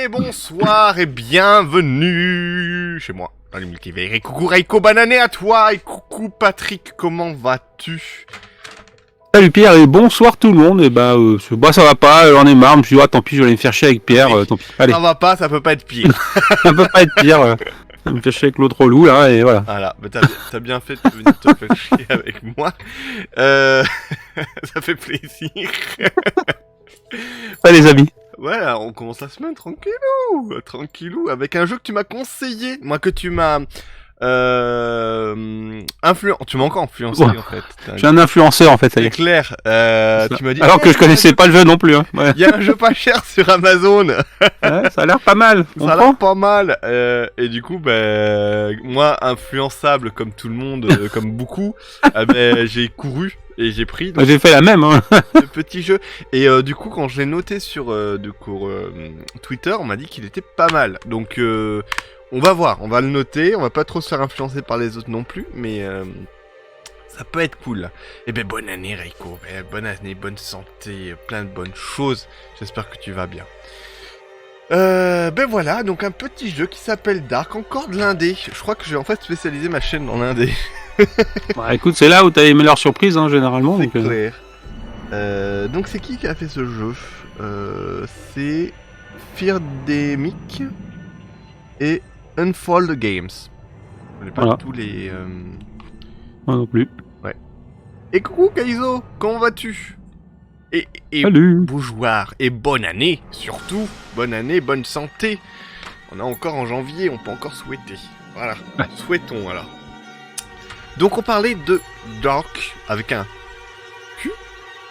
année, bonsoir et bienvenue chez moi, dans les multivers. Et coucou Raiko, bonne année à toi. Et coucou Patrick, comment vas-tu? Salut Pierre et bonsoir tout le monde. Et bah ça va pas, j'en ai marre. Je me suis dit, tant pis, je vais aller me faire chier avec Pierre. Tant pis. Allez, Ça va pas, ça peut pas être pire. ça peut pas être pire. Je vais me faire chier avec l'autre relou là et voilà. Voilà, bah t'as bien fait de venir te faire chier avec moi. Ça fait plaisir. Allez les amis. Ouais, on commence la semaine tranquillou, avec un jeu que tu m'as conseillé, moi que tu m'as tu m'as encore influencé Ouais. en fait. Je suis un influenceur en fait, ça y C'est est. clair. Tu m'as dit. Alors que je connaissais pas le jeu non plus. Hein. Ouais. Il y a un jeu pas cher sur Amazon. Ouais, ça a l'air pas mal. On Ça a prend l'air pas mal. Et du coup, moi, influençable comme tout le monde, comme beaucoup, j'ai couru et j'ai pris. J'ai fait la même. Hein. Le petit jeu. Et du coup, quand je l'ai noté sur Twitter, on m'a dit qu'il était pas mal. Donc, on va voir, on va le noter. On va pas trop se faire influencer par les autres non plus, mais ça peut être cool. Et bonne année, Reiko. Bonne année, bonne santé, plein de bonnes choses. J'espère que tu vas bien. Voilà, donc un petit jeu qui s'appelle Dark, encore de l'indé. Je crois que je vais en fait spécialiser ma chaîne dans l'indé. Bah, écoute, c'est là où t'as aimé leur surprise hein, généralement. C'est Donc, clair. Donc c'est qui a fait ce jeu? C'est Firdemic et Unfold Games. Je connais pas Voilà. tous les... Moi non plus. Et coucou Kaizo, comment vas-tu? Et Salut. bougeoir, et bonne année, surtout. Bonne année, bonne santé. On est encore en janvier, on peut encore souhaiter. Voilà, Ouais. souhaitons alors. Donc on parlait de Dark avec un Q.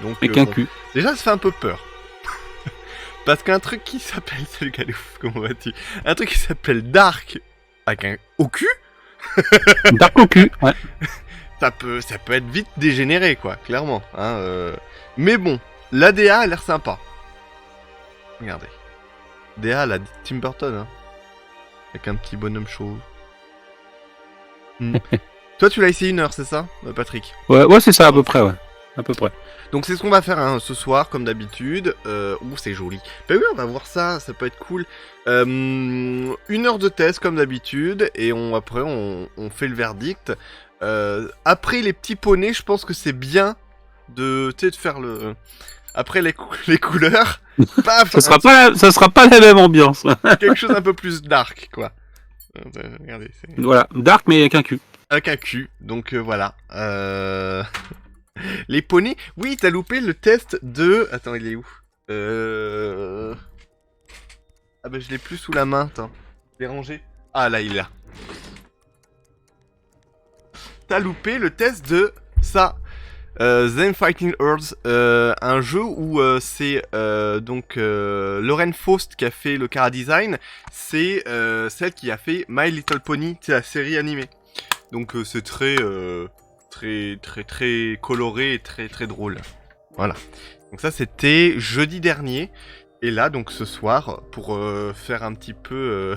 Donc, Avec un cul. déjà ça fait un peu peur. Parce qu'un truc qui s'appelle... Salut Kalouf, comment vas-tu? Un truc qui s'appelle Dark avec un au cul, Dark au cul. Ouais. ça peut être vite dégénéré quoi, clairement. Hein, Mais bon, l'ADA a l'air sympa. Regardez. DA, la Tim Burton, hein. Avec un petit bonhomme chauve. Toi, tu l'as essayé 1 heure, c'est ça, Patrick? Ouais, c'est ça à peu près, ouais. À peu près. Donc c'est ce qu'on va faire hein, ce soir, comme d'habitude. Ouh, c'est joli. Bah oui, on va voir ça, ça peut être cool. 1 heure de test, comme d'habitude, et après, on fait le verdict. Après les petits poneys, je pense que c'est bien de faire le... Après les couleurs, paf, Ça sera pas la même ambiance. quelque chose un peu plus dark, quoi. Regardez, c'est... Voilà, Dark mais avec un cul. Avec un cul, donc voilà. Les poneys... Oui, t'as loupé le test de... Attends, il est où? Ah bah je l'ai plus sous la main, attends. Je l'ai rangé. Ah là, il est là. T'as loupé le test de ça. Them Fighting Earls, un jeu où c'est Lauren Faust qui a fait le chara design, c'est celle qui a fait My Little Pony, c'est la série animée. Donc c'est très coloré et très drôle. Voilà. Donc ça c'était jeudi dernier. Et là donc ce soir, pour faire un petit peu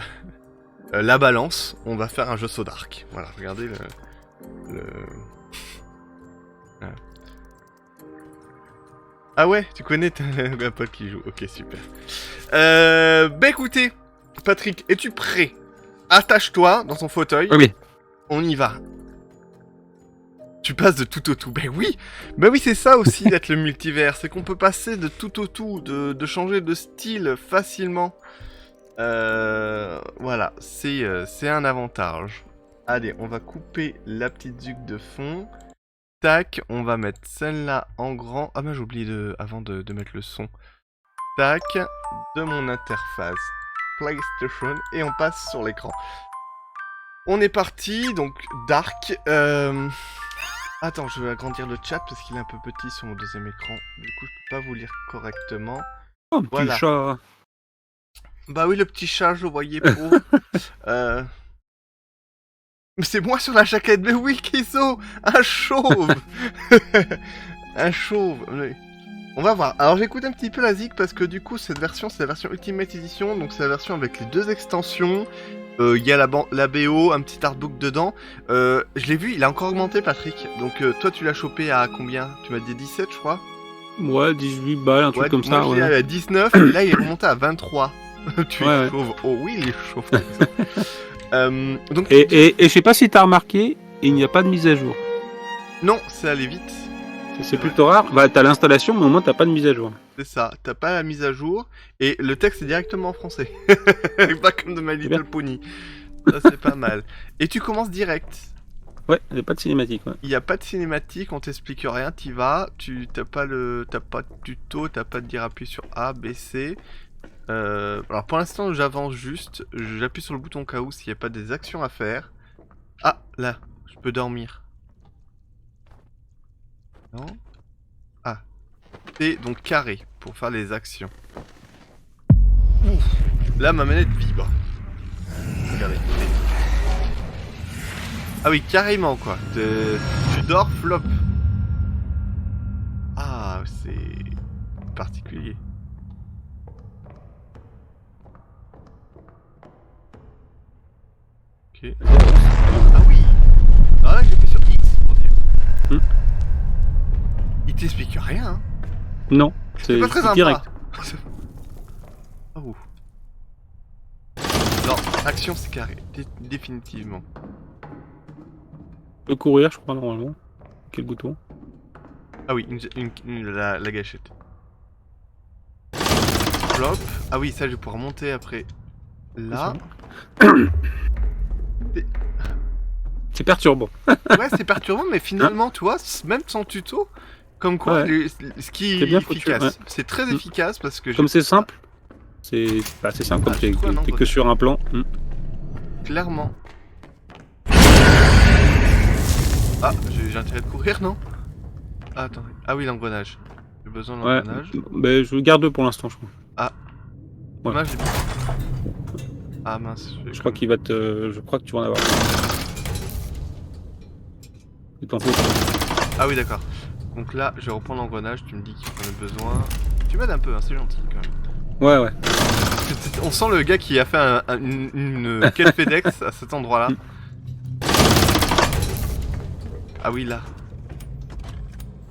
la balance, on va faire un jeu so dark. Voilà, regardez le... Ah ouais, tu connais un pote qui joue. Ok, super. Écoutez, Patrick, es-tu prêt? Attache-toi dans son fauteuil. Oui. On y va. Tu passes de tout au tout. Oui, c'est ça aussi d'être le multivers. C'est qu'on peut passer de tout au tout, de changer de style facilement. Voilà, c'est un avantage. Allez, on va couper la petite zuc de fond. Tac, on va mettre celle-là en grand. Ah ben j'ai oublié avant de mettre le son. Tac, de mon interface PlayStation et on passe sur l'écran. On est parti, donc Dark. Attends, je vais agrandir le chat parce qu'il est un peu petit sur mon deuxième écran. Du coup, je peux pas vous lire correctement. Oh, petit Voilà. chat. Bah oui, le petit chat, je le voyais pas. Mais c'est moi sur la jaquette, mais oui, Kiso, un chauve. Un chauve. On va voir. Alors j'écoute un petit peu la zik parce que du coup cette version c'est la version Ultimate Edition, donc c'est la version avec les 2 extensions. Il y a la BO, un petit artbook dedans. Je l'ai vu, il a encore augmenté Patrick. Donc toi tu l'as chopé à combien? Tu m'as dit 17 je crois. Ouais, 18 balles, un truc comme ça. Moi je l'ai Ouais. à 19 et là il est remonté à 23. Tu Ouais, es ouais. chauve. Oh oui, il est chauve. Donc, Et je sais pas si t'as remarqué, il n'y a pas de mise à jour. non, c'est aller vite. C'est vrai. plutôt rare. Bah, t'as l'installation, mais au moins t'as pas de mise à jour. C'est ça, t'as pas la mise à jour et le texte est directement en français. Pas comme de My C'est bien. Little Pony. Ça, c'est pas mal. Et tu commences direct. Ouais, il n'y a pas de cinématique. Ouais. Il n'y a pas de cinématique, on t'explique rien, t'y vas, t'as pas de tuto, t'as pas de dire appuie sur A, B, C. Alors pour l'instant j'avance juste, j'appuie sur le bouton au cas où s'il n'y a pas des actions à faire. Ah, là, je peux dormir. Non. Ah, c'est donc carré pour faire les actions. Ouf. Là ma manette vibre. Regardez. Ah oui, carrément quoi. Tu dors, flop. Ah, c'est particulier. Ok. Ah oui. Alors là j'ai fait sur X pour dire. Hmm. Il t'explique rien. Hein. Non, C'est pas très sympa. direct. Oh. Non, action c'est carré, définitivement. Tu peux courir, je crois, normalement. Quel bouton? Ah oui, la gâchette. Flop. Ah oui, ça je vais pouvoir monter après. Là. C'est perturbant. Ouais, c'est perturbant, mais finalement, tu vois, même sans tuto, comme quoi, Ouais. ce qui C'est est bien foutu, efficace. ouais. C'est très efficace parce que Comme c'est simple, c'est simple comme c'est quoi, non, t'es que sur un plan. clairement. Ah, j'ai intérêt de courir, non? Ah, attendez. Ah oui, l'engrenage. J'ai besoin Ouais, d'engrenage. ben je garde pour l'instant, je crois. Ah. Ouais. Dommage, j'ai... Ah mince. Je crois qu'il va te. Je crois que tu vas en avoir. Il t'en faut. Ah oui, d'accord. Donc là, je vais reprendre l'engrenage. Tu me dis qu'il en a besoin. Tu m'aides un peu, hein, c'est gentil quand même. Ouais, ouais. On sent le gars qui a fait une quête FedEx à cet endroit-là. Ah oui, là.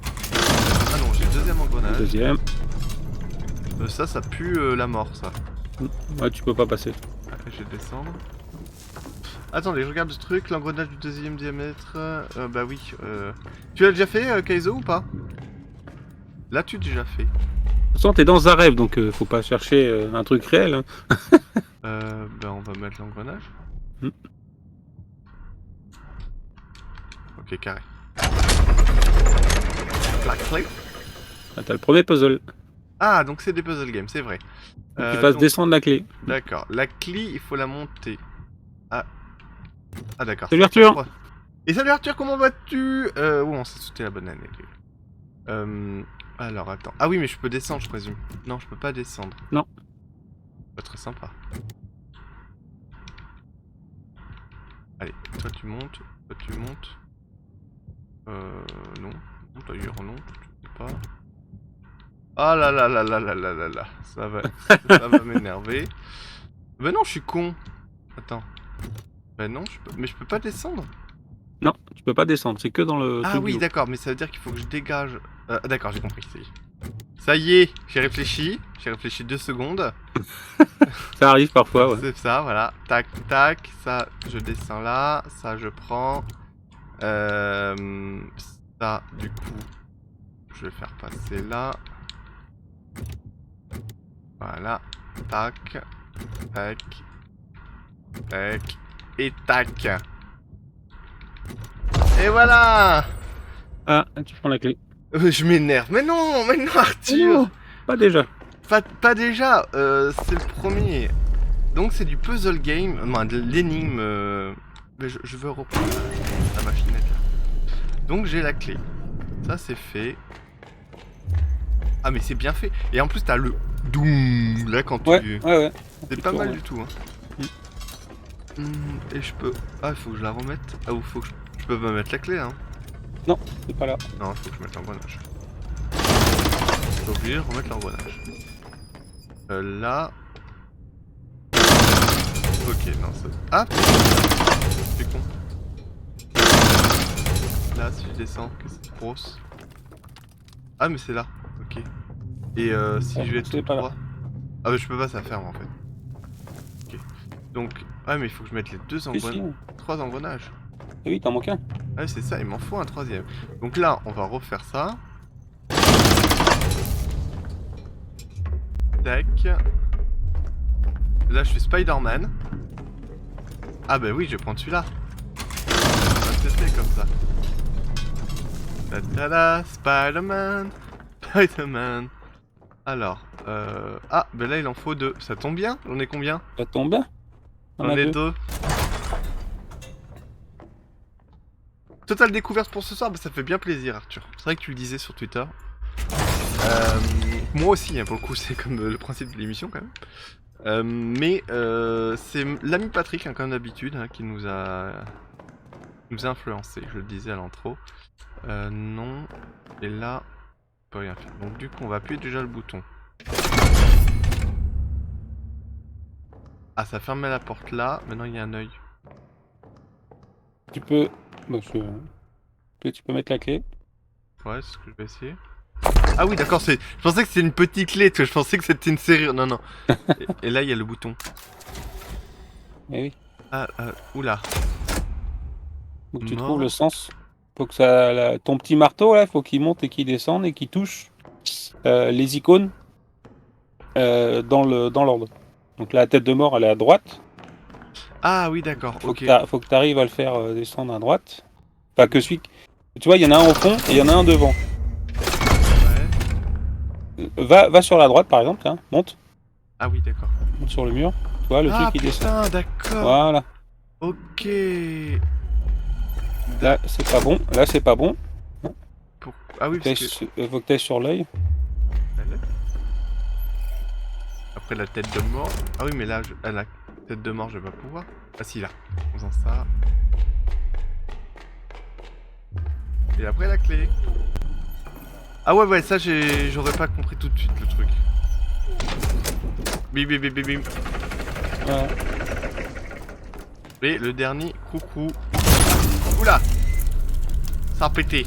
Ah non, j'ai le deuxième engrenage. Deuxième. Ça pue la mort, ça. Ouais, tu peux pas passer. Après, je vais descendre. Attendez, je regarde ce truc, l'engrenage du deuxième diamètre. Bah oui. Tu l'as déjà fait, Kaizo, ou pas? L'as-tu déjà fait? De toute façon, t'es dans un rêve, donc faut pas chercher un truc réel. Hein. Bah on va mettre l'engrenage. Ok, carré. La clé. Ah, t'as le premier puzzle. Ah, donc c'est des puzzle games, c'est vrai. Donc, tu fasses donc- descendre la clé. D'accord. La clé, il faut la monter. Ah. Ah d'accord. Salut Arthur. Et salut Arthur, comment vas-tu? Oh, on s'est sauté la bonne année. Alors attends. Ah oui, mais je peux descendre, je présume. Non, je peux pas descendre. Non. Pas très sympa. Allez, toi tu montes. Toi tu montes. Non. Non, d'ailleurs, non. Tu peux pas. Ah là là là là là là là là. Ça va m'énerver. Bah non, je suis con. Attends. Bah non, mais je peux pas descendre. Non, tu peux pas descendre, c'est que dans le. Ah truc oui, du haut. d'accord, mais ça veut dire qu'il faut que je dégage. D'accord, j'ai compris. Ça y est, j'ai réfléchi. J'ai réfléchi 2 secondes. Ça arrive parfois, ouais. C'est ça, voilà. Tac, tac. Ça, je descends là. Ça, je prends. Ça, du coup, je vais le faire passer là. Voilà. Tac. Tac. Tac. Et tac. Et voilà. Ah, tu prends la clé. Je m'énerve. Mais non, Arthur. Non, pas déjà. Pas déjà. C'est le premier. Donc c'est du puzzle game. Non, de l'énigme. Mais je veux reprendre la machinette là. Donc j'ai la clé. Ça c'est fait. Ah mais c'est bien fait. Et en plus t'as le doum là quand Ouais, tu... ouais. C'est pas mal ouais. du tout. Hein. Et je peux... Ah il faut que je la remette. Ah ou faut que je peux pas mettre la clé hein. Non, c'est pas là. Non il faut que je mette l'engrenage. Je suis obligé de remettre l'engrenage. Là... Ok non ça... Ah je suis con. Là si je descends, qu'est-ce que c'est grosse. Ah mais c'est là, ok. Et si Ah, je vais c'est tout pas là. droit... Ah mais je peux pas ça ferme en fait. Donc, ouais, mais il faut que je mette les deux Si, engrenages. 3 engrenages. Ah oui, t'en manques un. Ouais, c'est ça, il m'en faut un troisième. Donc là, on va refaire ça. Tac. Là, je suis Spider-Man. Ah bah oui, je vais prendre celui-là. On va tester comme ça. Ta-ta-da, Spider-Man. Spider-Man. Alors, ah, ben là, il en faut 2. Ça tombe bien? J'en ai combien? Ça tombe bien. On J'en a ai deux. 2. Totale découverte pour ce soir, bah, ça fait bien plaisir, Arthur. C'est vrai que tu le disais sur Twitter. Moi aussi, hein, pour le coup, c'est comme le principe de l'émission quand même. Mais c'est l'ami Patrick, hein, comme d'habitude, hein, qui nous a influencé. Je le disais à l'intro. Non. Et là, on peut rien faire. Donc du coup, on va appuyer déjà le bouton. Ah, ça fermait la porte là. Maintenant, il y a un œil. Tu peux. Bah, tu peux mettre la clé. Ouais, c'est ce que je vais essayer. Ah oui, d'accord, je pensais que c'était une petite clé, tu vois, je pensais que c'était une serrure. Non, non. Et là, il y a le bouton. Eh oui. Ah, oula. Faut que tu Mort. trouves le sens. Faut que ça. Ton petit marteau là, faut qu'il monte et qu'il descende et qu'il touche les icônes dans l'ordre. Donc la tête de mort elle est à droite. Ah oui, d'accord, Faut ok. que tu arrives à le faire descendre à droite. Pas que celui. Tu vois, il y en a un au fond et il y en a un devant. Ouais. Va sur la droite par exemple, hein, monte. Ah oui, d'accord. Monte sur le mur. Tu vois, le truc qui descend. Ah putain, d'accord. Voilà. Ok. Là, c'est pas bon. Là, c'est pas bon. Ah oui, parce que... Faut que t'ailles sur l'œil. Après la tête de mort... Ah oui, mais là, la tête de mort, je vais pas pouvoir. Ah si, là. En faisant ça... Et après la clé. Ah ouais, ça, j'aurais pas compris tout de suite, le truc. Bim, bim, bim, bim, bim. Voilà. Et le dernier, coucou. Oula! Ça a pété.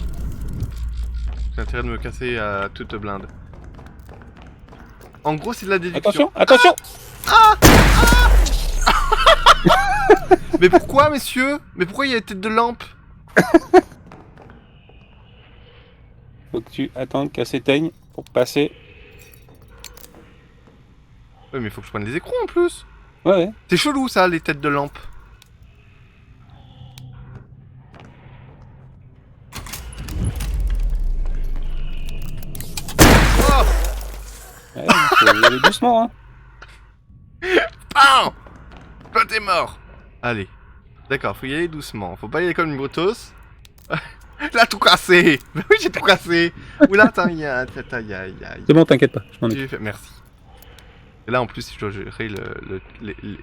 J'ai intérêt de me casser à toute blinde. En gros, c'est de la déduction. Attention! Mais pourquoi, messieurs? Mais pourquoi il y a une tête de lampe? Faut que tu attendes qu'elle s'éteigne pour passer. Ouais, mais faut que je prenne les écrans en plus. Ouais. C'est chelou ça, les têtes de lampe. Oh, Ouais, faut y aller doucement, hein. Pan! Toi t'es mort. Allez. D'accord, faut y aller doucement. Faut pas y aller comme une brotos. Là, tout cassé. Bah oui, j'ai tout cassé. Oula, attends, il y a... C'est bon, t'inquiète pas, je m'en occupe. J'ai fait- Merci. Et là, en plus, je dois gérer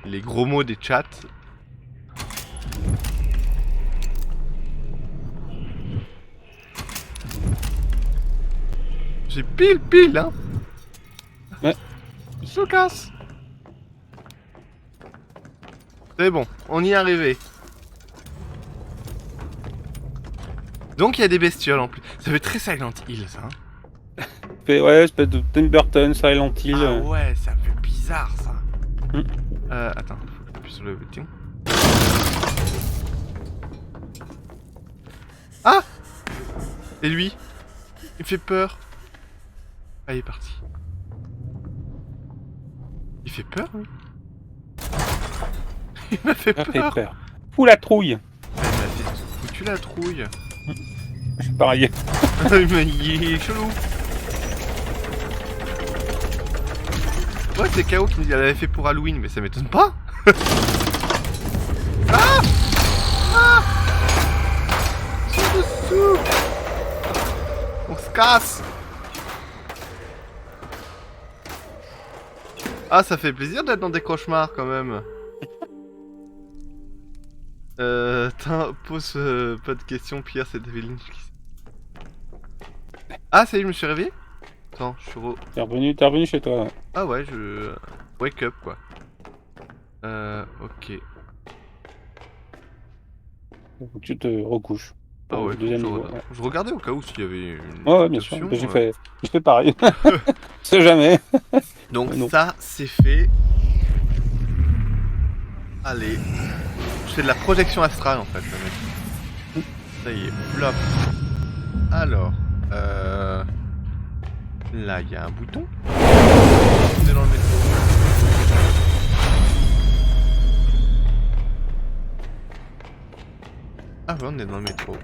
les gros mots des chats. J'ai pile, hein. Ouais. Je me casse. C'est bon, on y est arrivé. Donc, il y a des bestioles en plus. Ça fait très Silent Hill, ça. Hein. Ouais, espèce de Tim Burton, Silent Hill. Ah ouais, ça fait bizarre, ça. Hmm. Attends, faut que j'appuie sur le bouton. Ah! Et lui? Il fait peur. Ah, il est parti. Il fait peur, lui? Il m'a fait Ça fait peur. peur. Fous la trouille. Il m'a fait foutu la trouille. Je suis pareil. Il est chelou. Ouais, c'est KO qui nous dit qu'elle avait fait pour Halloween, mais ça m'étonne pas. Ah! Ah! Dessous. On se casse. Ah, ça fait plaisir d'être dans des cauchemars quand même. Pose pas de questions, Pierre, c'est David Lynch. Ah, ça y est, je me suis réveillé. Attends, je suis T'es revenu chez toi. Ouais. Ah ouais, je... Wake up, quoi. Ok. Faut que tu te recouches. Ah ouais, Deuxième je, niveau, re- ouais. je regardais au cas où s'il y avait une Ouais, bien sûr. option, J'ai fait pareil. C'est jamais. Donc Non. ça, c'est fait. Allez. Je fais de la projection astrale en fait, le mec. Ça y est, flop. Alors, là, il y a un bouton. On est dans le métro. Ah ouais, on est dans le métro.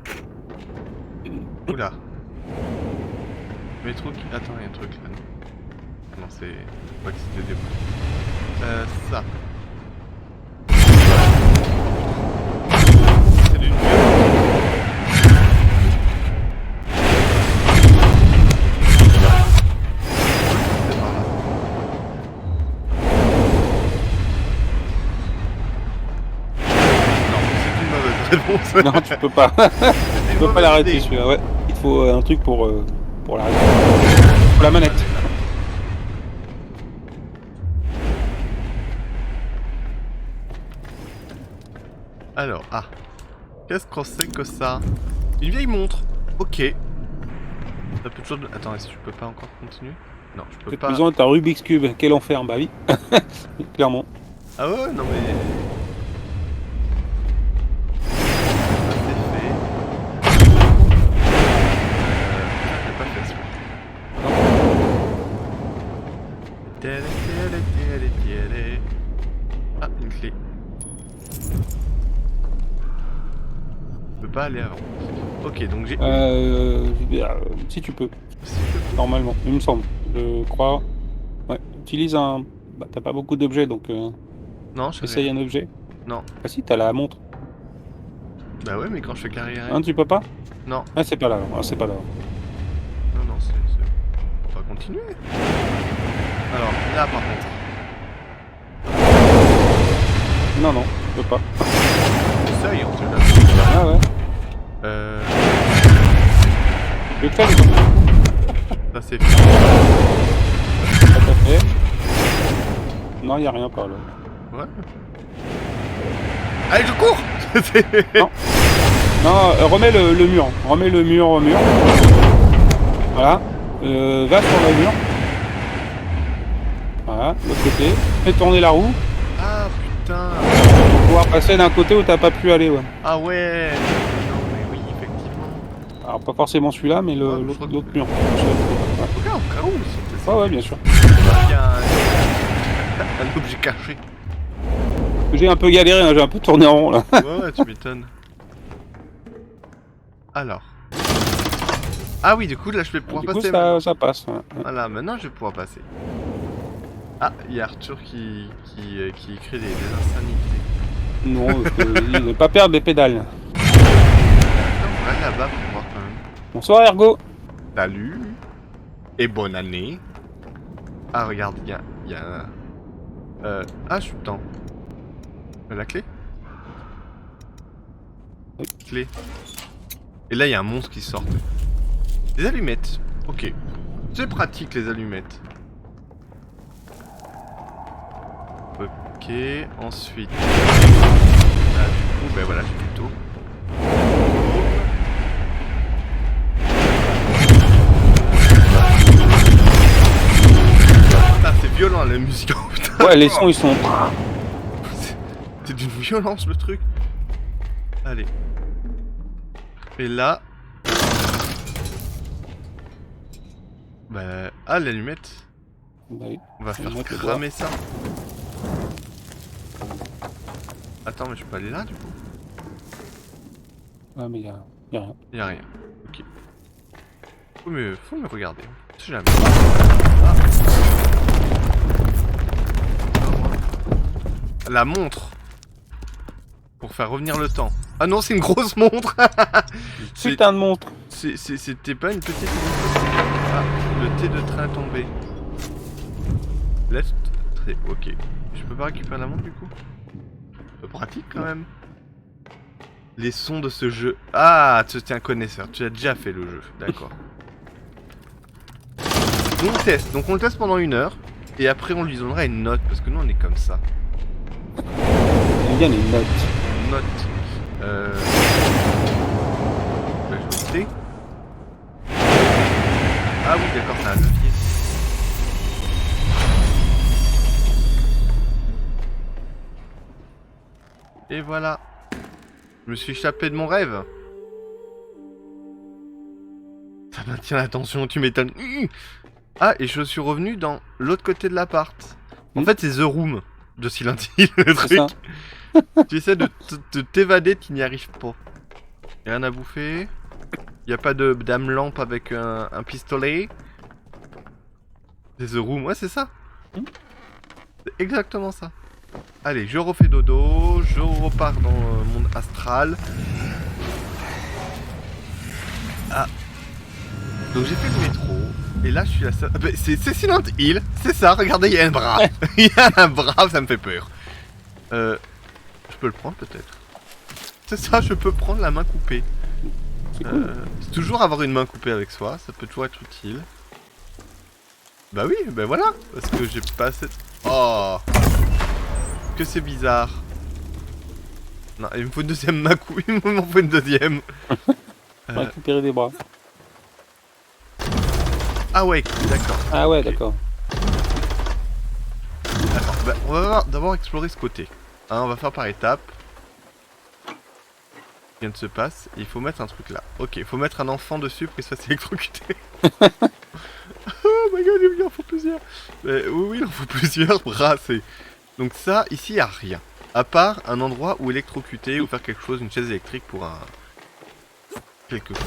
Oula. Métro qui... Attends, il y a un truc là. Non, c'est... Je crois que c'était des... ça. C'est d'une réponse. Non, tu peux pas. Tu peux pas l'arrêter celui-là. Ouais, il te faut un truc pour l'arrêter. Pour la manette. Alors, ah. Qu'est-ce qu'on sait que ça? Une vieille montre. Ok. Ça peut toujours... Attends, est-ce que je peux pas encore continuer? Non, je peux J'ai pas. besoin de ta Rubik's Cube. Quel enfer, bah oui. Clairement. Ah ouais, non mais... Ah, une clé. Je peux pas aller avant. Ok, donc j'ai... Si tu peux. Normalement, il me semble. Je crois. Ouais. Utilise un... Bah, t'as pas beaucoup d'objets, donc... Non, je sais Essaye rien. un objet. Non. Ah si, t'as la montre. Bah ouais, mais quand je fais carrière... Hein, tu peux pas? Non. Ah, c'est pas là. Ah, c'est pas là. Non, non, c'est... On va continuer. Alors, là par contre... Non, non, tu peux pas. Essaye, on sait jamais. Ah ouais. Je vais te faire Ça c'est fait. Ça t'a fait. Non, y a rien par là. Ouais. Allez, je cours. Non. Non, remets le mur. Remets le mur au mur. Voilà. Va sur le mur. Voilà, l'autre côté. Fais tourner la roue. Ah putain. Pour pouvoir passer d'un côté où t'as pas pu aller, ouais. Ah ouais. Non mais oui, effectivement. Alors pas forcément celui-là, mais Ouais, je crois l'autre que- mur. En tout cas, au cas où, c'est... Ouais, ouais, bien sûr. Il y a un objet caché. J'ai un peu galéré, hein, j'ai un peu tourné en rond là. Ouais, ouais, tu m'étonnes. Alors. Ah oui, du coup, là, je vais pouvoir Du coup, passer. maintenant. ça passe. Ouais. Voilà, maintenant, je vais pouvoir passer. Ah, il y a Arthur qui crée des insanités. Non, il ne pas perdre les pédales. Attends, on va aller là-bas pour voir quand même. Bonsoir Ergo. Salut. Et bonne année. Ah, regarde, il y a un... Ah, je suis dedans. La clé? Oui. Clé. Et là, il y a un monstre qui sort. Des allumettes. Ok. C'est pratique, les allumettes. Ok, ensuite... Là, du coup, ben voilà, j'ai du tout. Ah, c'est violent, la musique. Oh, putain. Ouais, les sons ils sont. C'est d'une violence, le truc. Allez. Et là... Bah... Ah, l'allumette. Bah oui. On va faire Allumette, le cramer ça. Attends, mais je peux aller là, du coup? Ouais, mais y a rien. Y'a rien. Ok. Faut me regarder. On sait jamais. Ah. La montre. Pour faire revenir le temps. Ah non, c'est une grosse montre. C'est- Putain de monstre. C'était pas une petite montre. Ah, le T de train est tombé. Left. Très. Ok. Je peux pas récupérer la montre du coup? Pratique quand même. Les sons de ce jeu. Ah, tu es un connaisseur. Tu as déjà fait le jeu. D'accord. Donc on teste. Donc on le teste pendant 1 heure. Et après on lui donnera une note. Parce que nous on est comme ça. J'aime bien les notes. Note. Bah, je vais noter. Ah oui, d'accord, c'est un levier. Et voilà. Je me suis échappé de mon rêve. Ça maintient l'attention, tu m'étonnes. Ah, et je suis revenu dans l'autre côté de l'appart. En fait, c'est The Room de Silent Hill, le truc. ça. Tu essaies de t'évader, tu n'y arrives pas. Y'a rien à bouffer. Y'a pas de dame lampe avec un pistolet. C'est The Room, ouais, c'est ça. C'est exactement ça. Allez, je refais dodo, je repars dans le monde astral. Ah. Donc j'ai fait le métro, et là je suis la seule... Ah, bah, c'est Silent Hill, c'est ça, regardez, il y a un bras. Il y a un bras, ça me fait peur. Je peux le prendre peut-être. C'est ça, je peux prendre la main coupée. C'est cool. C'est toujours avoir une main coupée avec soi, ça peut toujours être utile. Bah oui, bah voilà, parce que j'ai pas assez... Oh, que c'est bizarre. Non, il me faut une deuxième main coupée, il m'en faut une deuxième. Récupérer des bras. Ah ouais, d'accord. Ah ouais, Ok. d'accord. Attends, bah, on va d'abord explorer ce côté. Hein, on va faire par étapes. Ce qui vient de se passer. Il faut mettre un truc là. Ok, il faut mettre un enfant dessus pour qu'il se fasse électrocuter. Oh my god, il en faut plusieurs. Oui, oui, il en faut plusieurs bras. Donc ça, ici, il n'y a rien. À part un endroit où électrocuter ou faire quelque chose, une chaise électrique pour un... quelque chose.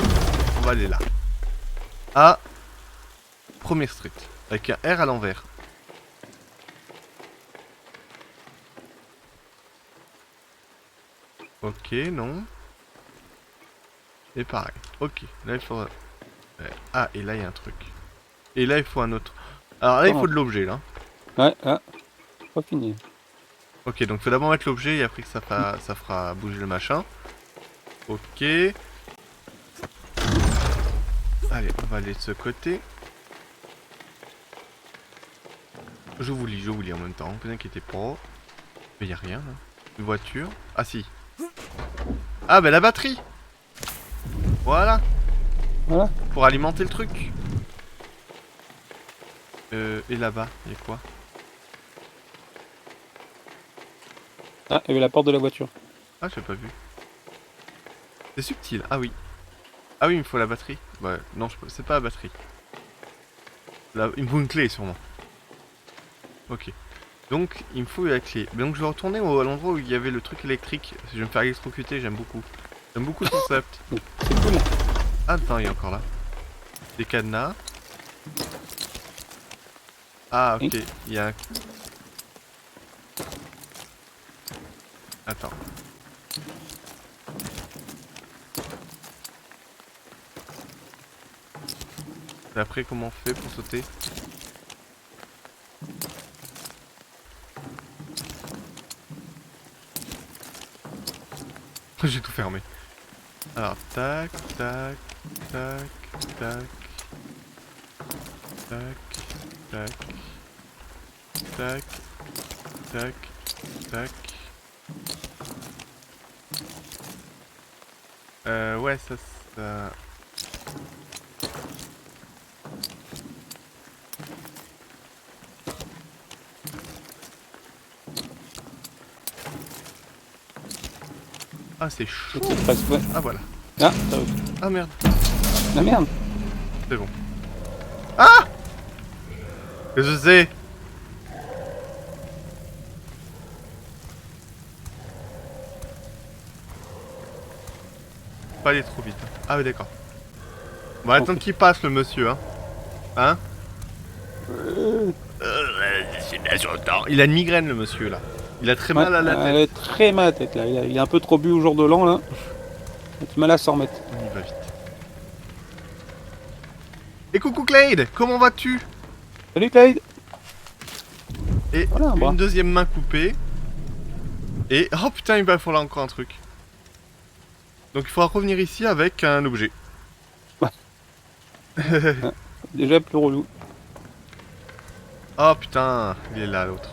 On va aller là. Ah, Premier Street. Avec un R à l'envers. Ok, non. Et pareil. Ok, là il faut... Ah, et là il y a un truc. Et là il faut un autre. Alors là il faut de l'objet là. Ouais, ah. Pas fini. Ok, donc il faut d'abord mettre l'objet et après que ça fera bouger le machin. Ok. Allez, on va aller de ce côté. Je vous lis en même temps, ne vous inquiétez pas. Mais y a rien là. Une voiture. Ah si. Ah bah la batterie. Voilà. Voilà. Pour alimenter le truc. Et là-bas, il y a quoi? Ah, il y avait la porte de la voiture. Ah, j'ai pas vu. C'est subtil. Ah oui. Ah oui, il me faut la batterie. Ouais, non, c'est pas la batterie. Là, il me faut une clé sûrement. Ok. Donc, il me faut la clé. Donc, je vais retourner à l'endroit où il y avait le truc électrique. Je vais me faire électrocuter, j'aime beaucoup. J'aime beaucoup le concept. C'est cool. Ah, attends, il est encore là. Des cadenas. Ah, ok. Il y a un... Attends. Et après, comment on fait pour sauter? J'ai tout fermé. Alors, tac, tac, tac, tac, tac, tac, tac, tac, tac. Ouais, ça... Ah, c'est chaud. C'est presque, ouais. Ah, voilà. Ah, ça va. Ah, merde. Ah merde. C'est bon. Ah! Je sais. Pas aller trop vite. Ah oui, d'accord. On va attendre qu'il passe, le monsieur, hein. Hein? C'est bien j'entends. Il a une migraine, le monsieur, là. Il a très mal à la tête. Il a très mal à la tête là. Il a un peu trop bu au jour de l'an là. Il a du mal à s'en remettre. On y va vite. Et coucou Clade, comment vas-tu? Salut Clyde. Et Voilà, un bras. une deuxième main coupée. Et... Oh putain, il va falloir encore un truc. Donc il faudra revenir ici avec un objet. Déjà plus relou. Oh putain, il est là l'autre.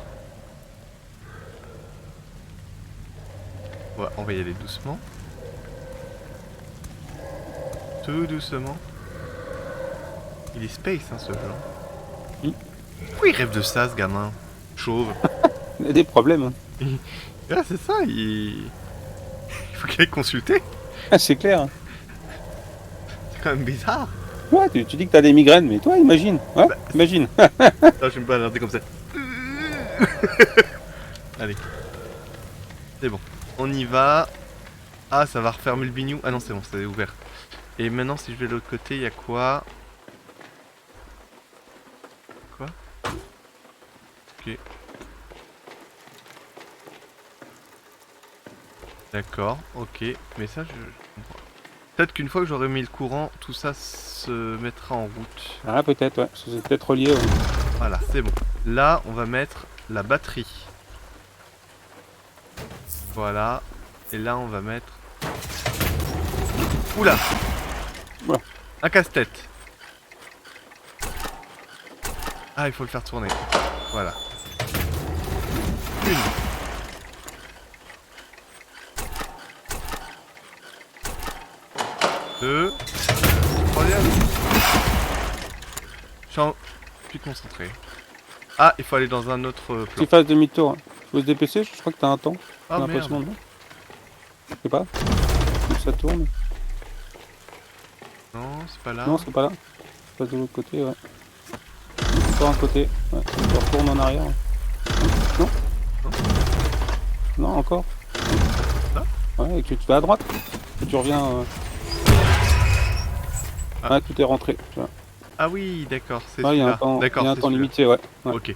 Ouais, on va y aller doucement. Tout doucement. Il est space, hein, ce jeu. Oui. Pourquoi il rêve de ça, ce gamin? Chauve. Il a des problèmes. Hein. Ah, c'est ça, il... faut qu'il aille consulter. Ah, c'est clair. C'est quand même bizarre. Ouais, tu dis que t'as des migraines, mais toi, imagine. Ouais, Bah, imagine. Non, je vais me balancer comme ça. Allez. C'est bon. On y va. Ah, ça va refermer le bignou. Ah non, c'est bon, c'est ouvert. Et maintenant, si je vais de l'autre côté, il y a quoi? Quoi? Ok. D'accord, ok. Mais ça, je comprends. Peut-être qu'une fois que j'aurai mis le courant, tout ça se mettra en route. Ah, peut-être, ouais. C'est peut-être relié, ouais. Voilà, c'est bon. Là, on va mettre la batterie. Voilà. Et là, on va mettre... Oula! Oula. Un casse-tête. Ah, il faut le faire tourner. Voilà. Une. Deux. Troisième. Je suis concentré. Ah, il faut aller dans un autre plan. Tu fasses demi-tour. Faut se dépêcher, je crois que t'as un temps. Ah J'ai merde. l'impression, non? Je sais pas. Ça tourne. Non, c'est pas là. Non, c'est pas là. Passe de l'autre côté, ouais. Encore un côté. Ouais, tu retournes en arrière. Non? Non. Non, encore. Là Ouais, et que tu vas à droite. Et tu reviens. Ah. Ouais, tout est rentré. Tu vois. Ah oui, d'accord, c'est Ouais, il y a celui-là. un temps, D'accord, il y a un c'est temps celui-là. limité, ouais. Ouais. Ok.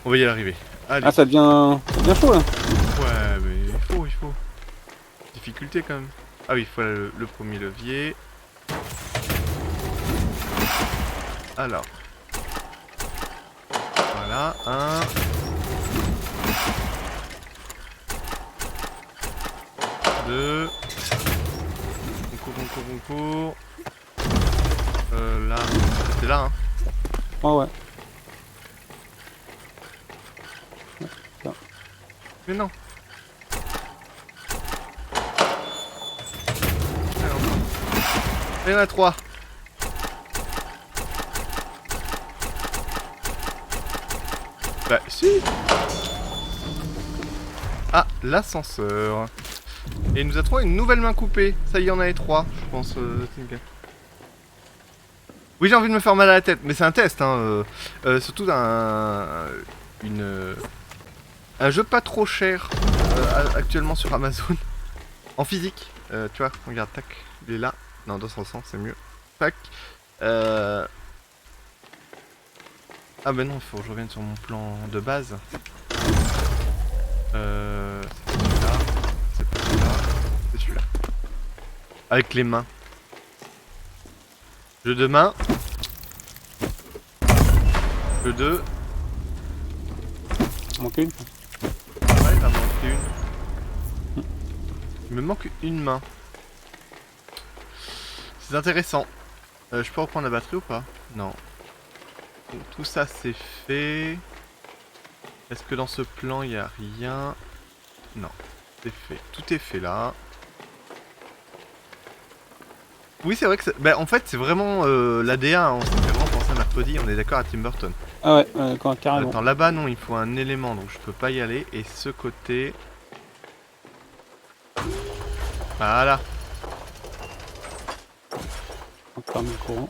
On va y arriver. Allez. Ah, ça devient chaud là. Ouais, mais il faut. Difficulté quand même. Ah oui, il faut le premier levier. Alors. Voilà, un. Deux. On court. Là. C'était là, hein. Oh, ouais. Mais non. Il y en a 3. Bah si. Ah, l'ascenseur. Et il nous a trouvé une nouvelle main coupée. Ça y en avait 3, je pense. Tinka. Oui, j'ai envie de me faire mal à la tête, mais c'est un test, hein. Surtout un jeu pas trop cher actuellement sur Amazon. En physique. Tu vois, regarde, tac, il est là. Non, dans son sens, c'est mieux. Tac. Ah ben non, il faut que je revienne sur mon plan de base. C'est celui-là. C'est pas celui-là. C'est celui-là. Avec les mains. Jeu de main. Jeu 2. Il manque une. Ouais, il m'en manque une. Il me manque une main. C'est intéressant. Je peux reprendre la batterie ou pas? Non. Donc, tout ça c'est fait. Est-ce que dans ce plan il n'y a rien? Non. C'est fait. Tout est fait là. Oui, c'est vrai que en fait c'est vraiment l'ADA, hein. On s'est fait vraiment penser à mercredi, on est d'accord, à Tim Burton. Ah ouais, carrément. Attends, là-bas non, il faut un élément, donc je peux pas y aller. Et ce côté... Voilà. On ferme le courant.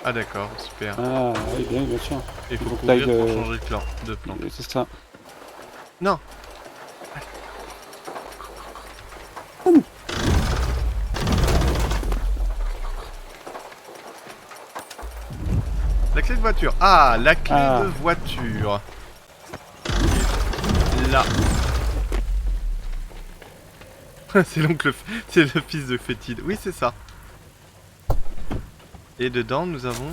Ah d'accord, super. Ah oui, bien sûr. Il faut faut que couvrir t'ailles pour de- changer de plan. C'est ça. Non. La clé de voiture. Ah, la clé de voiture. Là. C'est l'oncle, c'est le fils de Fétide. Oui, c'est ça. Et dedans, nous avons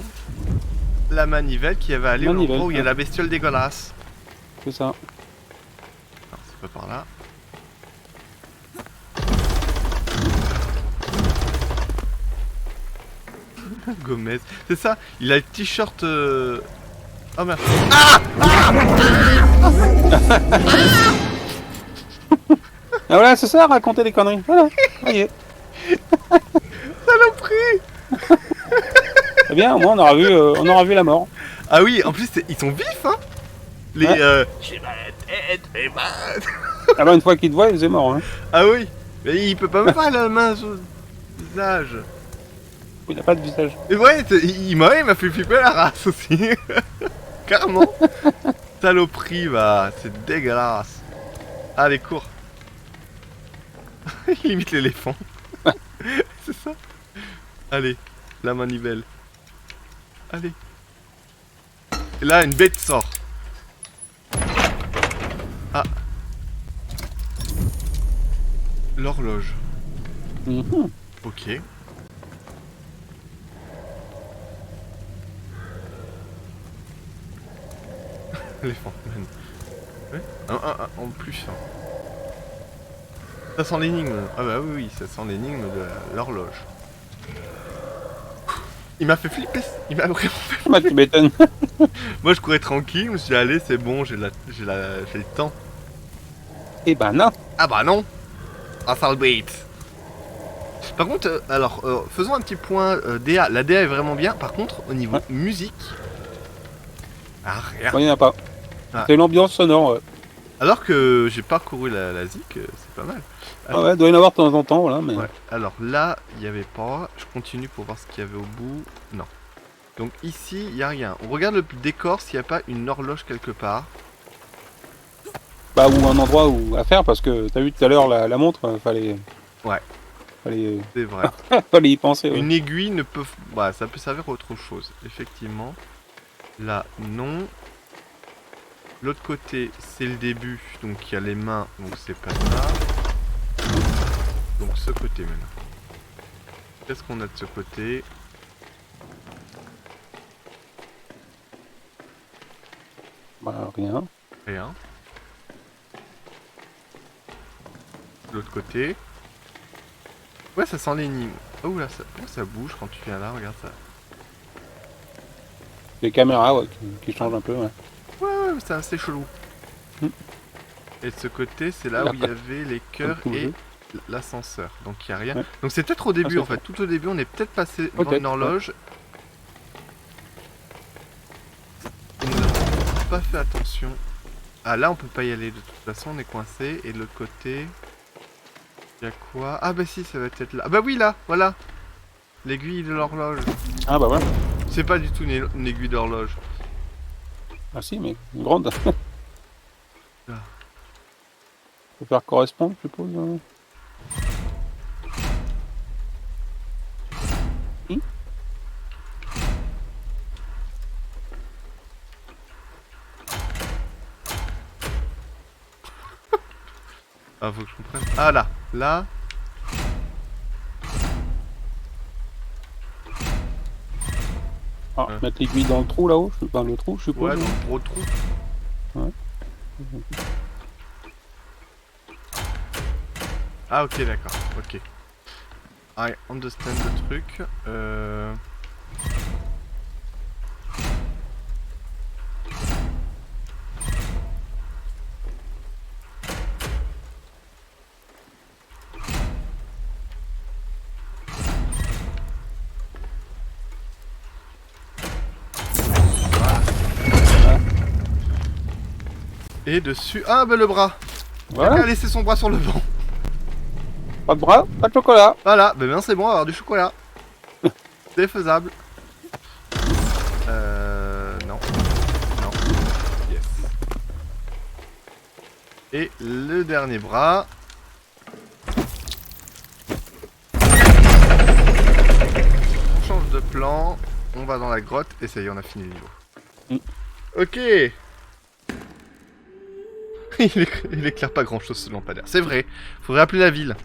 la manivelle qui va aller au Manivelle, endroit où il y a ouais. la bestiole dégueulasse. C'est ça. Non, c'est pas par là. Gomez. C'est ça, il a le t-shirt... Oh merde. Ah voilà, c'est ça, raconter des conneries. Voilà, ça y est. Saloperie. Eh bien, au moins, on aura vu la mort. Ah oui, en plus, ils sont vifs, hein. Les... Ouais. J'ai ma tête et ma... Ah bah une fois qu'il te voit, il est mort. Hein. Ah oui. Mais il peut pas me faire la main sur le visage. Il a pas de visage. Et ouais, il m'a fait flipper la race aussi. Carrément. Saloperie, va. C'est dégueulasse. Allez, cours. Il imite l'éléphant. C'est ça. Allez, la manivelle. Allez. Et là, une bête sort. Ah. L'horloge. Mhm. Ok. L'éléphant. Ouais. En plus. Hein. Ça sent l'énigme. Ah bah oui, ça sent l'énigme de l'horloge. Il m'a fait flipper. Il m'a vraiment fait Bah tu m'étonnes. Moi je courais tranquille, je me suis dit allez c'est bon, j'ai le temps. Eh ben non. Ah bah non. Ah sale bête. Par contre, alors faisons un petit point DA. La DA est vraiment bien, par contre au niveau musique. Ah rien. Il n'y en a pas. Ah. C'est l'ambiance sonore. Ouais. Alors que j'ai parcouru la ZIC, c'est pas mal. Ah ouais, doit y en avoir de temps en temps, voilà. Mais... Ouais. Alors là, il n'y avait pas. Je continue pour voir ce qu'il y avait au bout. Non. Donc ici, il n'y a rien. On regarde le décor s'il n'y a pas une horloge quelque part. Bah ou un endroit où à faire parce que t'as vu tout à l'heure la montre, fallait. Ouais. Fallait. C'est vrai. Fallait y penser. Ouais. Une aiguille ne peut... Bah, ça peut servir à autre chose, effectivement. Là, non. L'autre côté, c'est le début, donc il y a les mains, donc c'est pas ça. Donc ce côté maintenant. Qu'est-ce qu'on a de ce côté? Bah rien. Rien. De l'autre côté. Ouais, ça sent l'énigme. Oh là, ça bouge quand tu viens là, regarde ça. Les caméras, ouais, qui changent un peu, ouais. Ouais, c'est assez chelou. Hmm. Et de ce côté, c'est là où il y avait les cœurs et l'ascenseur. Donc il n'y a rien. Ouais. Donc c'est peut-être au début en fait. Tout au début, on est peut-être passé devant une horloge. On n'a pas fait attention. Ah là, on peut pas y aller de toute façon, on est coincé. Et de l'autre côté, il y a quoi? Ah bah si, ça va être là. Ah bah oui, là, voilà. L'aiguille de l'horloge. Ah bah ouais. C'est pas du tout une aiguille d'horloge. Ah si, mais une grande. Là. Faut faire correspondre, je suppose. Hein. Ah, faut que je comprenne. Ah là, là. Ah, mettre l'aiguille dans le trou là-haut, dans le trou, je suppose. Ouais, dans le gros trou. Ouais. Ah ok, d'accord, ok. I understand le truc. Et dessus... Ah bah le bras. Voilà. Quelqu'un a laissé son bras sur le banc. Pas de bras, pas de chocolat. Voilà, bah bien c'est bon, on va avoir du chocolat. C'est faisable. Non. Non. Yes. Et le dernier bras. On change de plan. On va dans la grotte. Et ça y est, on a fini le niveau. Ok. il éclaire pas grand chose ce lampadaire. C'est vrai. Faudrait appeler la ville.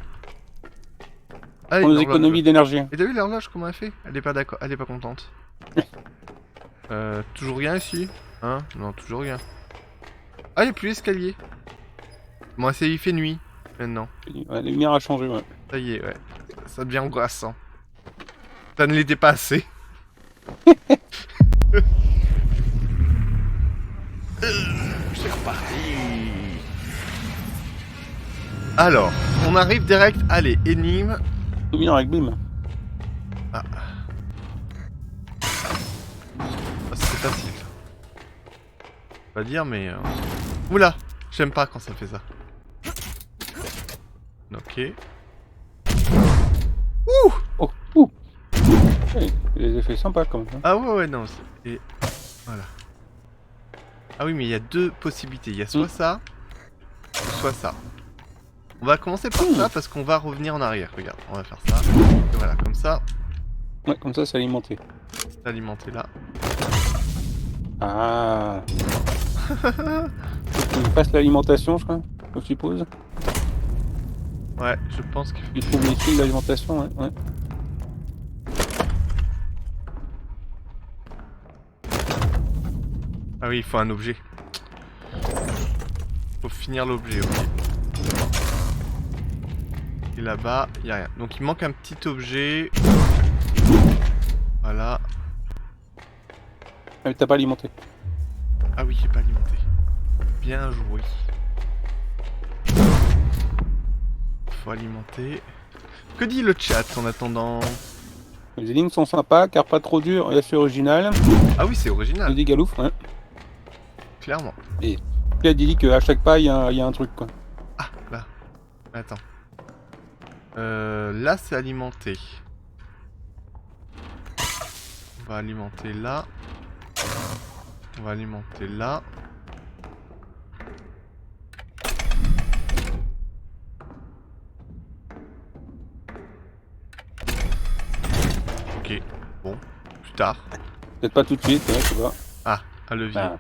Allez, Pour nos l'horloge. économies d'énergie. Et t'as vu l'horloge comment elle fait? Elle est pas d'accord, elle est pas contente. Toujours rien ici? Hein? Non, toujours rien. Ah, y'a plus l'escalier. Bon, c'est il fait nuit maintenant. Ouais, les lumières a changé, ouais. Ça y est, ouais. Ça devient angoissant. Ça ne l'était pas assez. C'est reparti. Alors, on arrive direct. Allez, énigme. Souvenir avec Bim. Ah, c'est facile. Pas dire, mais... Oula, j'aime pas quand ça fait ça. Ok. Oh, ouh. Ouais, les effets sympas quand même. Hein. Ah ouais, non. Et voilà. Ah oui, mais il y a deux possibilités. Il y a soit ça, ou soit ça. On va commencer par ça parce qu'on va revenir en arrière. Regarde, on va faire ça. Et voilà, comme ça, Ouais, comme ça, c'est alimenté. c'est alimenté là. Ah. Faut qu'il fasse l'alimentation, je crois, je suppose. Ouais, je pense qu'il faut... Il trouve les fils d'alimentation, ouais. Ouais. Ah oui, il faut un objet. Faut finir l'objet, ok. Et là-bas, il n'y a rien. Donc il manque un petit objet. Voilà. Ah, mais t'as pas alimenté. Ah oui, j'ai pas alimenté. Bien joué. Faut alimenter. Que dit le chat en attendant? Les énigmes sont sympas, car pas trop dures et assez originales. Ah oui, c'est Je original, dis Galouf, ouais. clairement. Et puis elle dit qu'à chaque pas, il y a un truc, quoi. Ah, là. Attends. Là, c'est alimenté. On va alimenter là. On va alimenter là. Ok. Bon. Plus tard. Peut-être pas tout de suite, ouais, tu vois. Ah, un levier. Ah.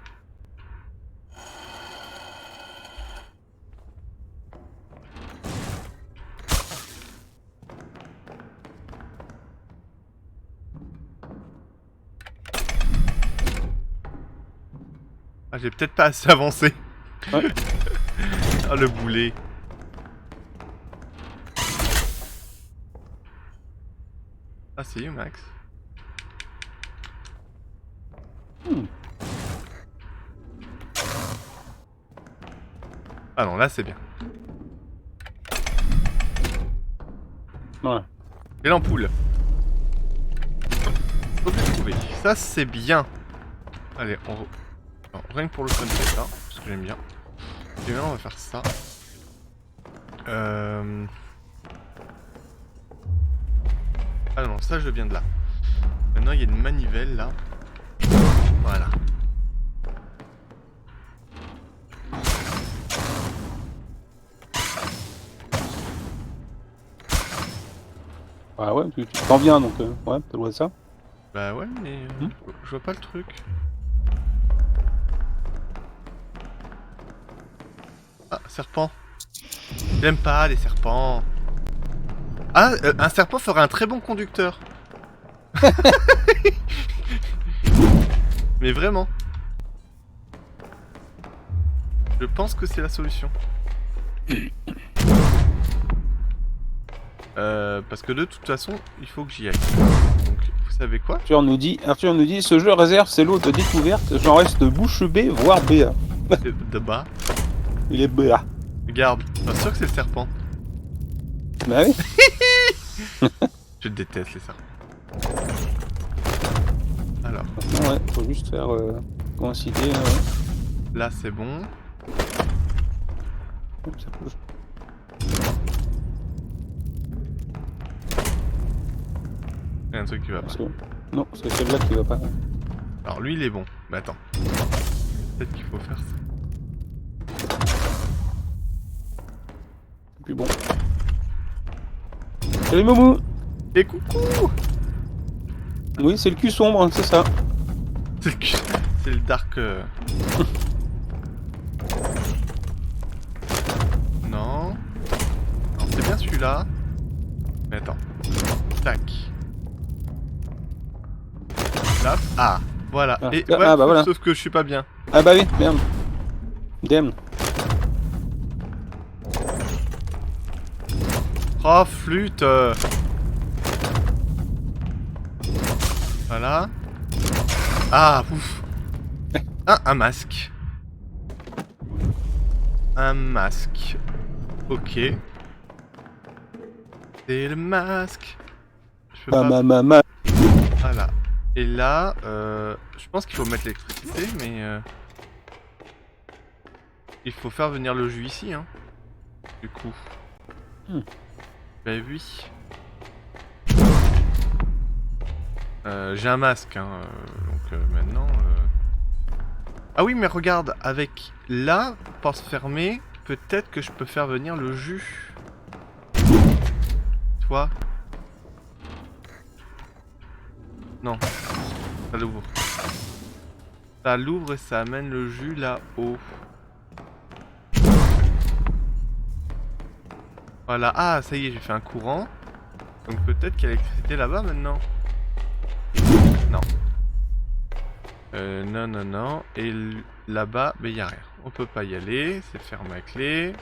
Ah, j'ai peut-être pas assez avancé. Ouais. Ah, le boulet. Ah, c'est où, Max? Ah non, là, c'est bien. Ouais. Et l'ampoule. Faut le trouver. Ça, c'est bien. Allez, on... Non, rien que pour le fun, c'est ça. Parce que j'aime bien. Et maintenant, on va faire ça. Ah non, ça, je viens de là. Maintenant, il y a une manivelle, là. Voilà. Ah ouais, tu t'en viens, donc ouais, t'as le droit de ça. Bah ouais, mais je vois pas le truc. Ah, serpent. J'aime pas les serpents. Ah, un serpent ferait un très bon conducteur. Mais vraiment. Je pense que c'est la solution. Parce que de toute façon, il faut que j'y aille. Donc, vous savez quoi? Arthur nous dit, ce jeu réserve ses lots de découverte, j'en reste bouche bée, voire BA. De bas. Il est BA. Regarde, bien sûr que c'est le serpent. Bah oui. Je déteste les serpents. Alors, Maintenant, ouais, faut juste faire coïncider. là c'est bon. Oups, ça bouge. Il y a un truc qui va pas. Parce que- Non, c'est celui-là qui va pas. Alors lui il est bon. Mais attends. Peut-être qu'il faut faire ça. C'est plus bon. Salut Moumou. Et coucou. Oui, c'est le cul sombre, c'est ça. C'est le dark. Non. Non, c'est bien celui-là. Mais attends. Tac. Là. Ah, voilà. Ah, Et ah, ouais, bah voilà. sauf que je suis pas bien. Ah bah oui, merde. Damn. Oh, flûte. Voilà. Ah, ouf. Ah, un masque. Un masque. Ok. C'est le masque. Je peux pas... Ma. Voilà. Et là, je pense qu'il faut mettre l'électricité, mais... il faut faire venir le jus ici, hein. Du coup. Bah oui. J'ai un masque, hein, donc maintenant... Ah oui, mais regarde, avec là, porte fermée, peut-être que je peux faire venir le jus. Toi? Non. Ça l'ouvre. Ça l'ouvre et ça amène le jus là-haut. Voilà. Ah, ça y est, j'ai fait un courant. Donc peut-être qu'il y a l'électricité là-bas maintenant. Non. Non, non, non. Et là-bas, mais il n'y a rien. On peut pas y aller. C'est fermé à clé.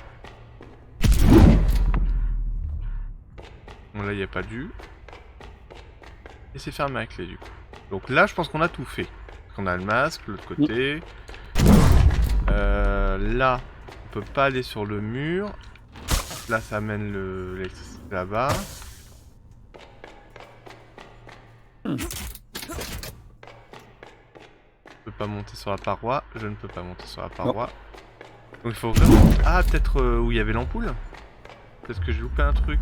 Bon, là, il n'y a pas de jus. Et c'est fermé à clé, du coup. Donc là, je pense qu'on a tout fait. On a le masque, l'autre côté. Là, on peut pas aller sur le mur. Là, ça amène l'électricité là-bas. Je peux pas monter sur la paroi. Je ne peux pas monter sur la paroi. Donc il faut vraiment... Ah, peut-être où il y avait l'ampoule. Peut-être que j'ai loupé un truc.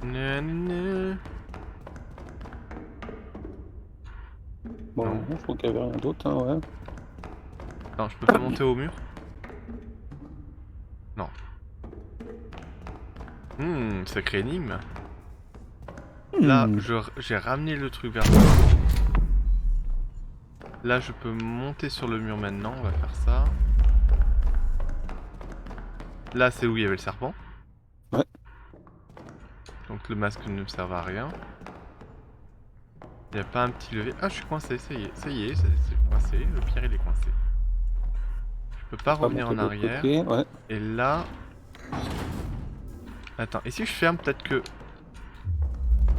Nanana. Bon, Non. je crois qu'il y avait rien d'autre, hein, ouais. Non, je peux pas monter au mur. Non. Sacré énigme. Là, j'ai ramené le truc vers le haut. Là, je peux monter sur le mur maintenant. On va faire ça. Là, c'est où il y avait le serpent. Ouais. Donc le masque ne me sert à rien. Il n'y a pas un petit levier. Ah, je suis coincé, ça y est, c'est coincé. Le pierre, il est coincé. Je peux pas revenir en arrière. Côté, ouais. Et là... Attends, et si je ferme, peut-être que...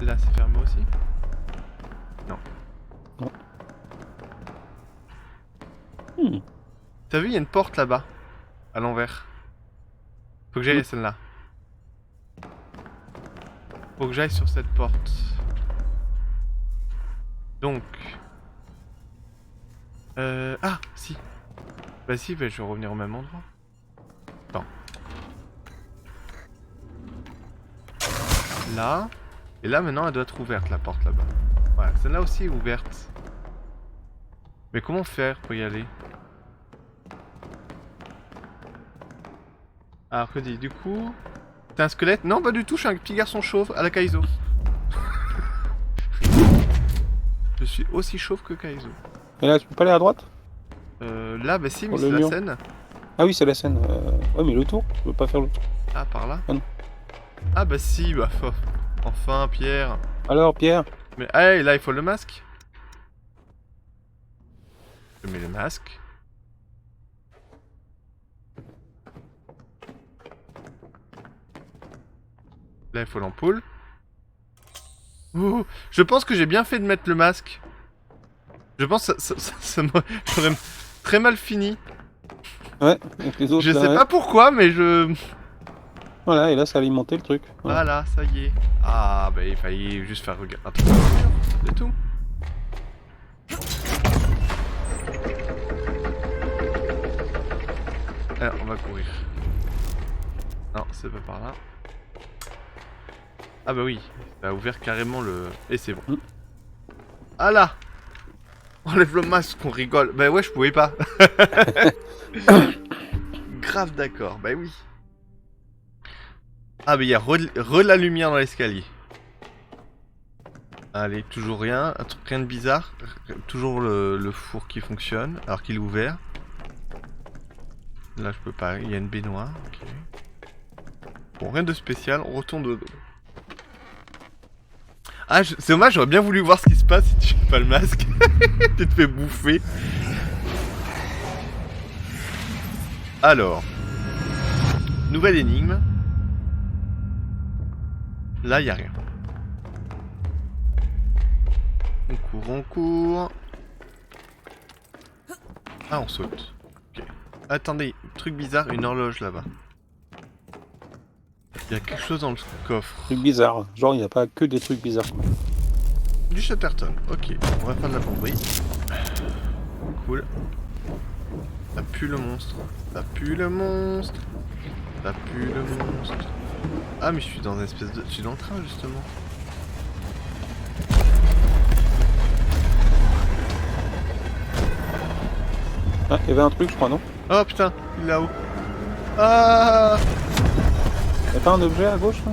Là, c'est fermé aussi? Non. Non. T'as vu, il y a une porte là-bas. À l'envers. Faut que j'aille à celle-là. Faut que j'aille sur cette porte. Donc... Ah, si. Bah si, bah, je vais revenir au même endroit. Attends. Là. Et là, maintenant, elle doit être ouverte, la porte là-bas. Voilà, celle-là aussi est ouverte. Mais comment faire pour y aller? Alors, que dit, du coup... T'es un squelette? Non, pas du tout, je suis un petit garçon chauve à la Kaizo. Je suis aussi chauve que Kaizo. Et là, tu peux pas aller à droite? Là, bah si, mais Pour c'est le la mur. scène. Ah oui, c'est la scène. Ouais, mais le tour, tu peux pas faire le tour. Ah, par là? Ah non. Ah bah si, bah... Enfin, Pierre. Alors, Pierre? Mais hey, là, il faut le masque. Je mets le masque. Là, il faut l'ampoule. Ouh, je pense que j'ai bien fait de mettre le masque. Je pense que ça m'aurait très mal fini. Ouais, avec les autres. Je là, sais ouais. pas pourquoi, mais je... Voilà, et là, ça a alimenté le truc. Ouais. Voilà, ça y est. Ah, bah il fallait juste faire regarder. C'est tout. Alors, on va courir. Non, c'est pas par là. Ah bah oui, ça a ouvert carrément le... Et c'est bon. Ah là! Enlève le masque, on rigole. Bah ouais, je pouvais pas. Grave d'accord, bah oui. Ah bah il y a la lumière dans l'escalier. Allez, toujours rien, rien de bizarre. Toujours le four qui fonctionne, alors qu'il est ouvert. Là je peux pas, il y a une baignoire, ok. Bon, rien de spécial, on retourne de... Ah, c'est dommage, j'aurais bien voulu voir ce qui se passe si tu fais pas le masque. Tu te fais bouffer. Alors. Nouvelle énigme. Là, y a rien. On court, on court. Ah, on saute. Ok. Attendez, truc bizarre, une horloge là-bas. Il y a quelque chose dans le coffre. Truc bizarre. Genre, il n'y a pas que des trucs bizarres. Du Chatterton, ok. On va faire de la plomberie. Cool. Ça pue le monstre. Ça pue le monstre. Ça pue le monstre. Ah mais je suis dans une espèce de... Je suis dans le train justement. Ah, il y avait un truc, je crois, non? Oh putain, il est là-haut. Ah Y'a pas un objet à gauche, là?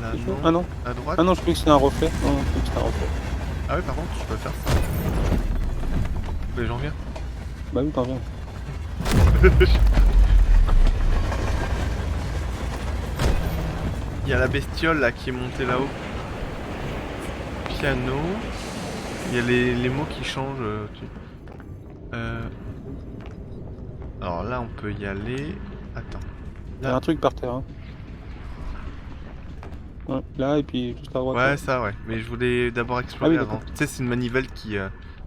là, C'est chaud. non. Ah non. À droite. Ah non, je croyais que c'était un reflet. Non, je croyais que c'était un reflet. Ah oui par contre je peux faire ça. Mais j'en viens. Bah oui, t'en viens. Il y a la bestiole là qui est montée là-haut. Piano. Il y a les mots qui changent. Alors là on peut y aller. Attends. Il y a un truc par terre. Hein. Ouais, là et puis juste à droite. Ouais là. ça ouais. Mais je voulais d'abord explorer Ah oui, avant. d'accord. Tu sais c'est une manivelle qui...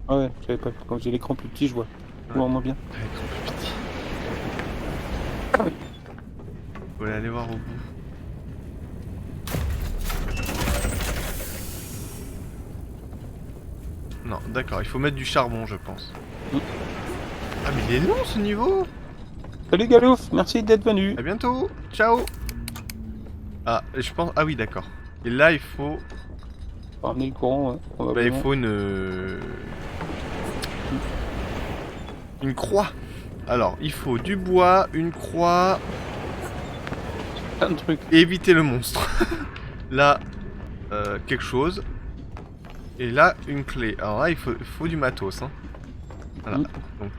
Ah ouais, j'avais pas. Quand j'ai l'écran plus petit, je vois. Je vois moins bien. Avec son plus petit. Faut aller voir au bout. Non, d'accord, il faut mettre du charbon, je pense. Mm. Ah, mais il est long ce niveau! Salut Galouf, merci d'être venu. À bientôt! Ciao! Ah, je pense. Ah oui, d'accord. Et là, il faut. Faut ramener le courant, ouais. Bah, il Probablement. faut une croix. Alors, il faut du bois, une croix, Plein de trucs. et éviter le monstre. Là, quelque chose. Et là, une clé. Alors là, il faut du matos. Hein. Voilà. Mm. Donc.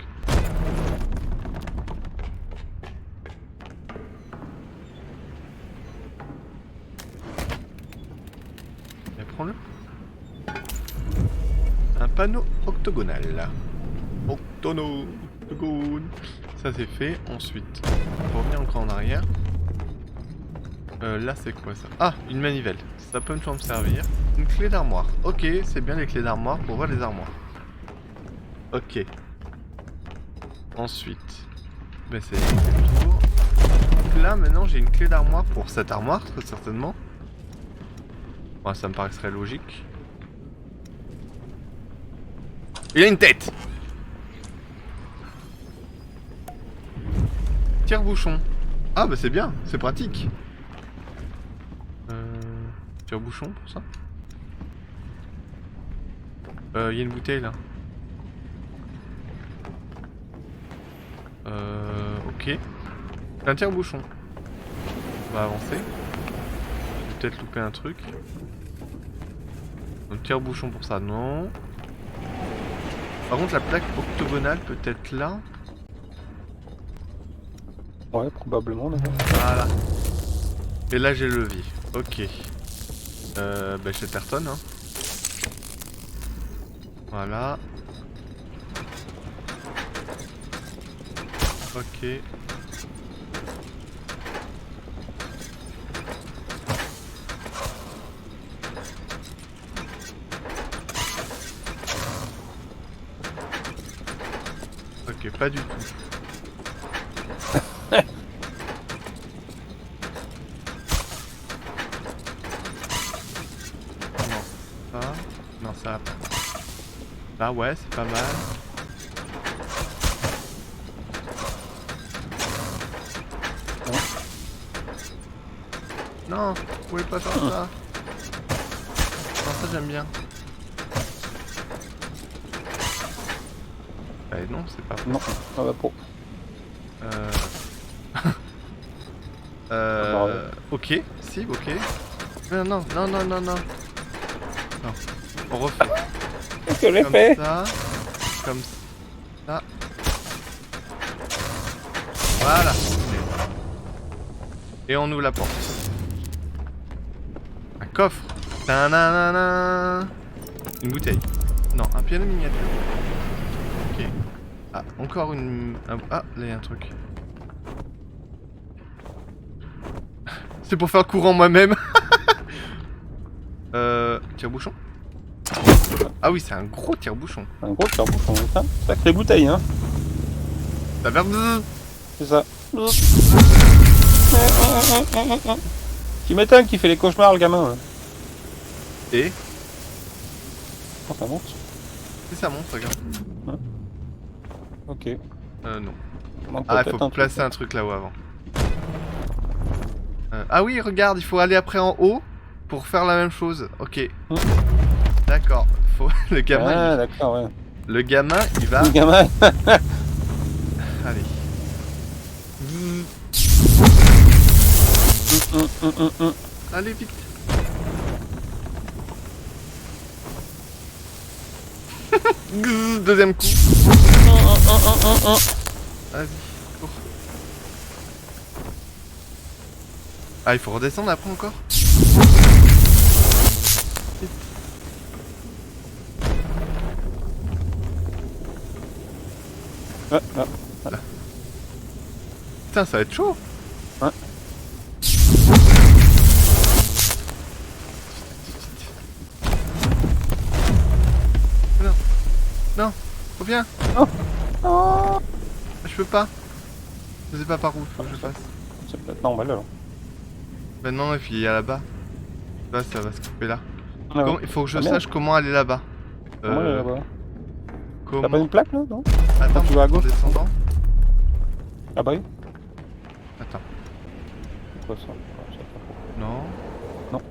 Mais prends-le. Un panneau octogonal. Octogone. Ça c'est fait. Ensuite, pour revenir encore en arrière. Là c'est quoi ça? Ah, une manivelle. Ça peut me servir. Une clé d'armoire. Ok, c'est bien les clés d'armoire pour voir les armoires. Ok. Ensuite, ben c'est le tour. Donc là maintenant j'ai une clé d'armoire pour cette armoire très certainement. Ouais, ça me paraîtrait logique. Il a une tête. Tire-bouchon. Ah bah c'est bien, c'est pratique. Tire-bouchon pour ça. Il y a une bouteille là. Ok. C'est un tire-bouchon. On va avancer. Je vais peut-être louper un truc. Un tire-bouchon pour ça, non. Par contre la plaque octogonale peut être là. Ouais, probablement d'accord. Voilà. Et là j'ai le levier. Ok. Bah Chatterton hein. Voilà. Ok. Ok, pas du tout. Non, ça. Non, ça va pas. Là, ouais, c'est pas mal. Non, vous pouvez pas faire ça. Non, ça j'aime bien. Non, c'est pas. Non, ça va pas. Ok, si, ok. Non, non, non, non, non, non. Non, on refait. Qu'est-ce que j'ai Comme fait? ça, comme ça. Voilà. Et on ouvre la porte. Un coffre. Tananana. Une bouteille. Non, un piano miniature. Ok. Ah, encore ah, là il y a un truc. C'est pour faire le courant moi-même. Tire-bouchon. Ah oui, c'est un gros tire-bouchon. Un gros tire-bouchon, ça. Sacrée bouteille, hein. Ça va faire... C'est ça. Tu m'étonnes qu'il fait les cauchemars, le gamin. Hein. Et Oh, ça monte. si ça monte, regarde. Ok. Non. Donc, Ah, il peut-être faut un placer truc, un truc là-haut avant. Ah oui, regarde, il faut aller après en haut pour faire la même chose. Ok. Mm. D'accord. Faut... Le gamin, Ah, d'accord, ouais. le gamin, il va... Le gamin. Allez. Allez, vite. Deuxième coup. Vas-y, cours. Ah, il faut redescendre après encore. Ah, ah. Putain, ça va être chaud. Ouais. Non, non, reviens. Oh. Je peux pas. Je sais pas par où faut que je passe. C'est peut-être normal alors. Ben non, et puis il y a là-bas. Là, ça va se couper là. Ah, ouais. Comment- il faut que je Ah, merde. sache comment aller là-bas. Comment aller là-bas? T'as Comment... pas une plaque là, non? Attends, tu vas à gauche. en descendant. Ah bah oui. Attends. C'est quoi ça? Ah, je sais pas. Non. Non.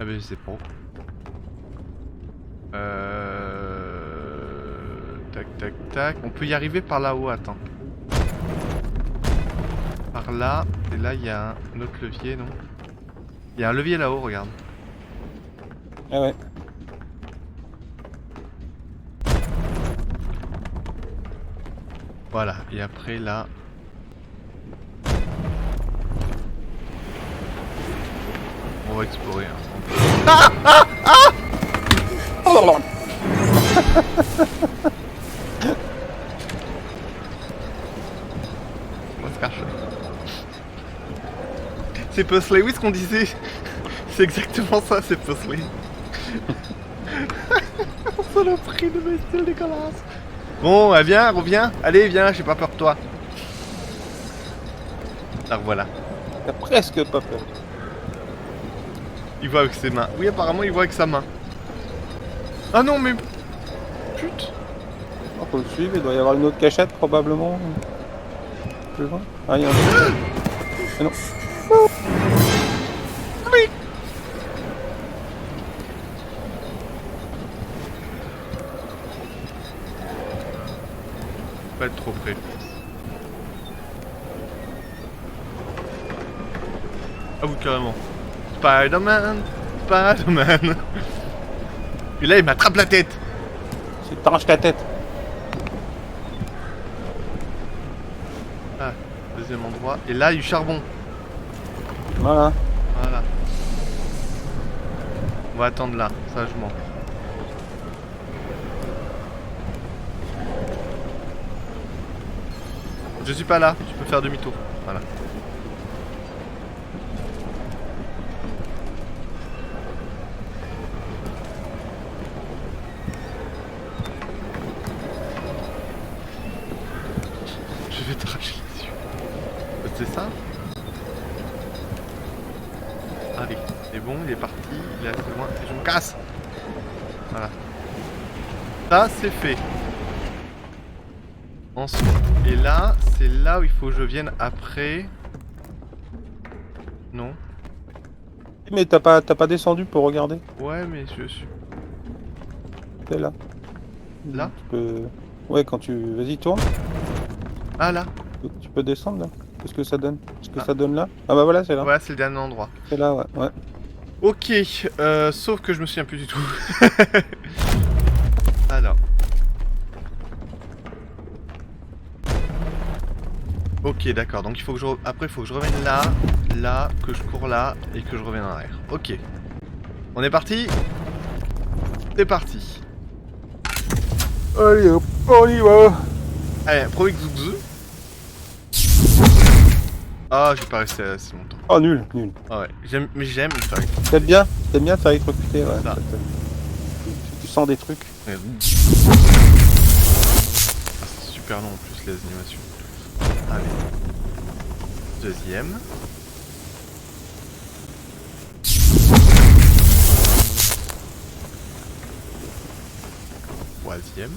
Ah ben je sais pas. Tac tac tac. On peut y arriver par là-haut, attends. Par là. Et là il y a un autre levier, non? Il y a un levier là-haut, regarde. Ah ouais. Voilà. Et après là. On va explorer. Hein. Oh, On va se cacher. C'est Puzzley, oui ce qu'on disait. C'est exactement ça, c'est Puzzley. Saloperie de bestiole dégueulasse. Bon, viens, reviens. Allez, viens, j'ai pas peur de toi. Alors voilà. T'as presque pas peur. Il voit avec ses mains. Oui, apparemment, il voit avec sa main. Ah non, mais... Putain. Oh, faut le suivre, il doit y avoir une autre cachette probablement. Plus loin. Ah, il y a un autre. Ah non. Oui. Pas être trop près. Ah oui, carrément. Spider-Man, Spider-Man. Et là, il m'attrape la tête. C'est t'arrache la tête. Ah, deuxième endroit. Et là, il y a du charbon. Voilà. Voilà. On va attendre là, sagement. Je suis pas là, tu peux faire demi-tour. Voilà. Je vais te arracher les yeux. C'est ça? Allez, c'est bon, il est parti, il est assez loin. Et je me casse. Voilà. Ça, c'est fait. Ensuite, et là, c'est là où il faut que je vienne après. Non? Mais t'as pas descendu pour regarder? Ouais, mais je suis... T'es là. Là? Tu peux... Ouais, quand tu... Vas-y, tourne. Ah, là. Tu peux descendre là. Qu'est-ce que ça donne? Qu'est-ce que Ah. ça donne là? Ah bah voilà, c'est là. Voilà, c'est le dernier endroit. C'est là, ouais. Ouais. Ok, sauf que je me souviens plus du tout. Alors. Ok, d'accord. Donc il faut que je après il faut que je revienne là, là, que je cours là et que je revienne en arrière. Ok. On est parti. C'est parti. Allez hop, on y va. Allez, premier zouzou. Ah, j'ai pas resté assez longtemps. Oh nul, nul. Ah ouais, mais j'aime le faire. T'aimes bien te faire électrocuter, ouais. Ça. Tu sens des trucs. Ah, c'est super long en plus les animations. Allez. Deuxième. Troisième.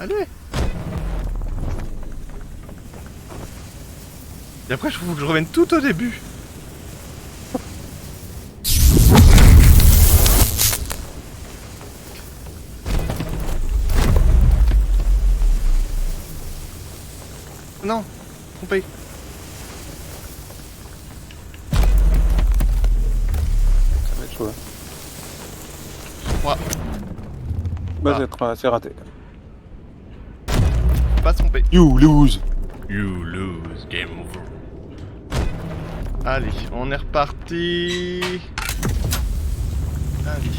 Allez. Et après, il faut que je revienne tout au début. Non, trompé. Ça va être chaud. Moi, Bah, Ah. c'est raté. pas trompé. You lose. You lose, game over. Allez, on est reparti. Allez.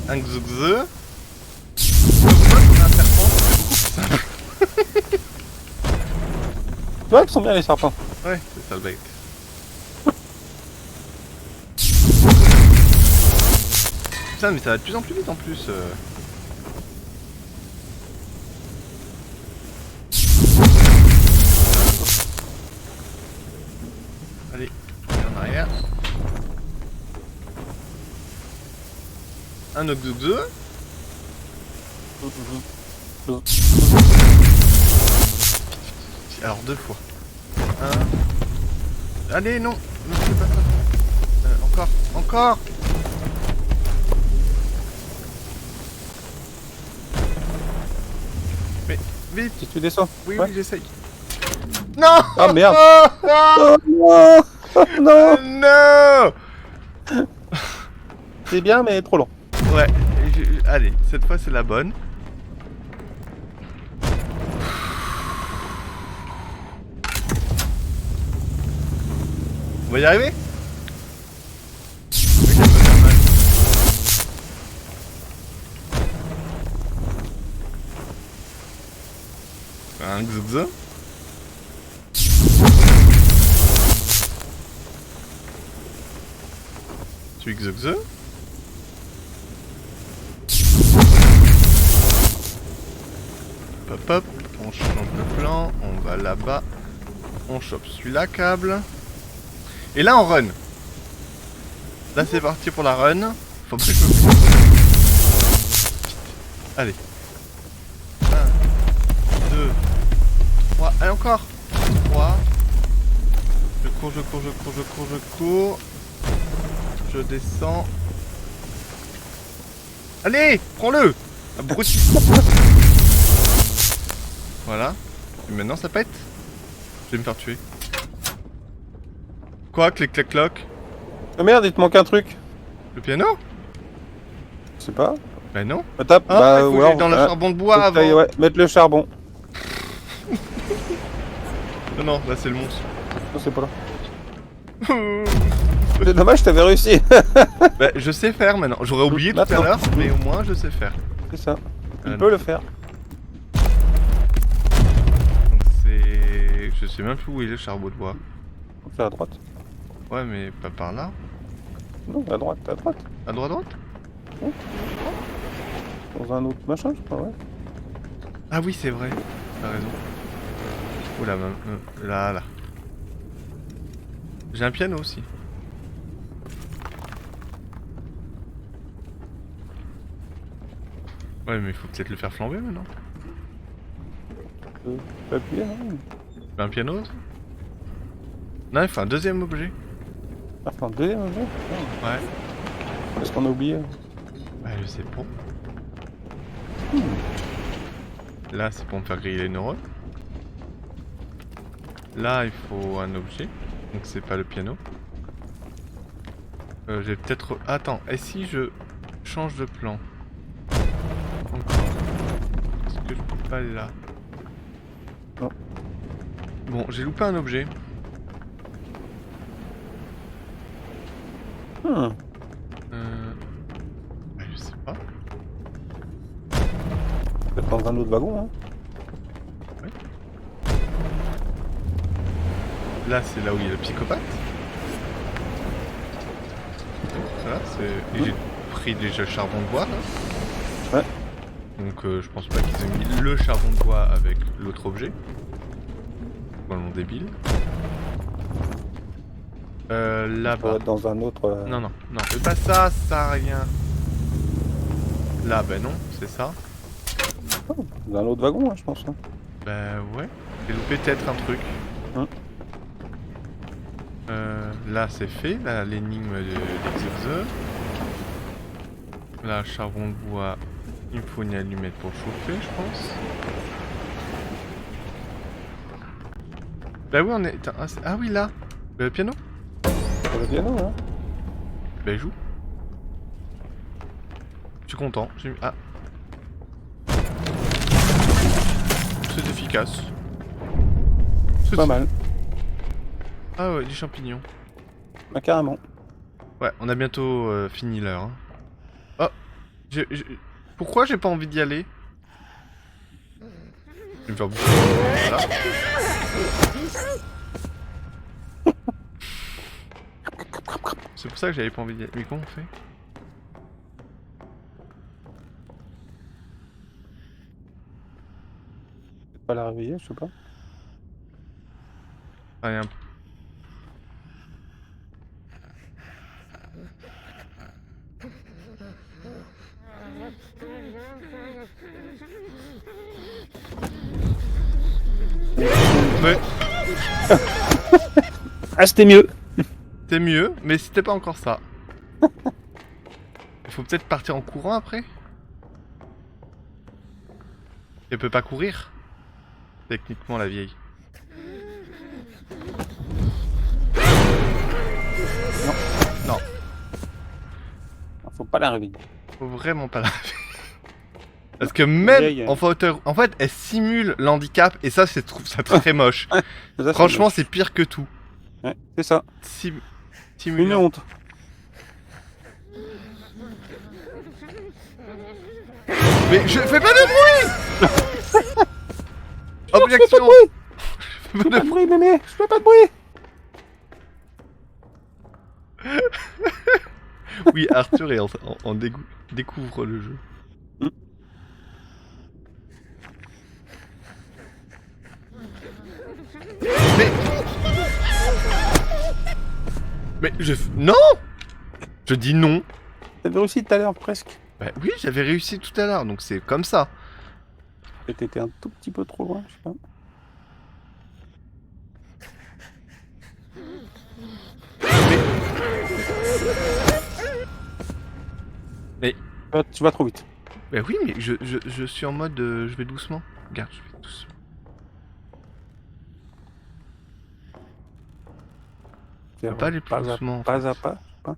Un xugze. Pourquoi on a un serpent? C'est beaucoup plus simple. Tu vois qu'ils sont bien les serpents. Ouais, c'est ça le bait. Putain, mais ça va de plus en plus vite en plus. Allez, en arrière. Un autre xugze. Alors deux fois. Un. Allez, non, ne fais pas ça. Encore. Mais vite. Si tu descends. Oui, Ouais. oui, j'essaye. Non. Ah merde. Oh, Oh non. non. C'est bien mais trop long. Ouais. Allez, cette fois c'est la bonne. On va y arriver? Oui, ça peut faire mal. Un xugze. Celui xugze. Hop hop, on change de plan, on va là-bas. On chope celui-là, câble. Et là on run. Là c'est parti pour la run. Faut pas que je me... Allez. 1, 2, 3. Allez encore. 3. Je cours. Je descends. Allez, prends-le. Abruti. Voilà. Et maintenant ça pète. Je vais me faire tuer. Quoi, clic clac cloc? Oh merde, il te manque un truc. Le piano? Je sais pas. Bah non. Bah, tape. Ah, Bah, il faut que ou j'aille alors, dans le charbon de bois faut que avant. t'ailles, ouais, mettre le charbon. Non, là c'est le monstre. Non, c'est pas là. C'est dommage, t'avais réussi. Bah, je sais faire maintenant. J'aurais oublié tout à Maintenant. l'heure, mais au moins je sais faire. C'est ça. Il Ah, peut le faire. Donc c'est... Je sais même plus où il est le charbon de bois. C'est à droite. Ouais, mais pas par là. Non, à droite, à droite. À droite, Dans un autre machin, je crois, ouais. Ah oui, c'est vrai. T'as raison. Oula, là. J'ai un piano aussi. Ouais, mais il faut peut-être le faire flamber maintenant. Peux appuyer, hein. Un piano aussi. Non, il faut un deuxième objet. Ah, enfin, deuxième objet. Ouais. Qu'est-ce qu'on a oublié? Bah, je sais pas. Là, c'est pour me faire griller les neurones. Là, il faut un objet. Donc, c'est pas le piano. J'ai peut-être... Attends, et si je change de plan? Encore. Est-ce que je peux pas aller là? Non. Bon, j'ai loupé un objet. Bah, je sais pas. Peut-être dans un autre wagon, hein. Là, c'est là où il y a le psychopathe. Voilà, c'est... Et j'ai pris déjà le charbon de bois, là. Ouais. Donc, je pense pas qu'ils aient mis le charbon de bois avec l'autre objet. Vraiment débile. Faut Là-bas. être dans un autre... Non, fais pas ça, ça sert à rien. Là, ben non, c'est ça. Dans un autre wagon, hein, je pense. Hein. Bah ouais. J'ai loupé peut-être un truc. Hein. Là c'est fait, là l'énigme d'Exorzer. Là, charbon de bois, il me faut une allumette pour chauffer, je pense. Bah oui, on est... Ah oui, là. Le piano. C'est le piano, hein. Bah il joue. Je suis content. Ah. C'est efficace. C'est pas mal. Ah ouais, du champignon. Bah, carrément. Ouais, on a bientôt fini l'heure. Hein. Oh, pourquoi j'ai pas envie d'y aller? Je vais me faire bouffer. Voilà. C'est pour ça que j'avais pas envie d'y aller. Mais comment on fait? Pas la réveiller, je sais pas. Rien. Ouais. Ah, c'était mieux. C'est mieux, mais c'était pas encore ça. Il faut peut-être partir en courant après. Elle peut pas courir. Techniquement, la vieille. Non, Faut pas la réveiller. faut vraiment pas la Parce que même vieille, en fauteuil... En fait, elle simule l'handicap et ça, je trouve ça très moche. Ça, Franchement, moche. c'est pire que tout. Ouais, c'est ça. Simuler. Une honte. Mais je fais pas de bruit. Objection. Je fais pas de bruit, mémé. Je fais pas de bruit. Oui, Arthur est en découvre le jeu. Mais je... Non. Je dis non. T'avais réussi tout à l'heure, presque. Bah oui, j'avais réussi tout à l'heure, donc c'est comme ça. Et t'étais un tout petit peu trop loin, je sais pas. Mais... Tu vas trop vite. Bah oui, mais je suis en mode... je vais doucement. Regarde, je vais doucement. Je peux pas aller plus doucement. Pas à pas, je sais pas.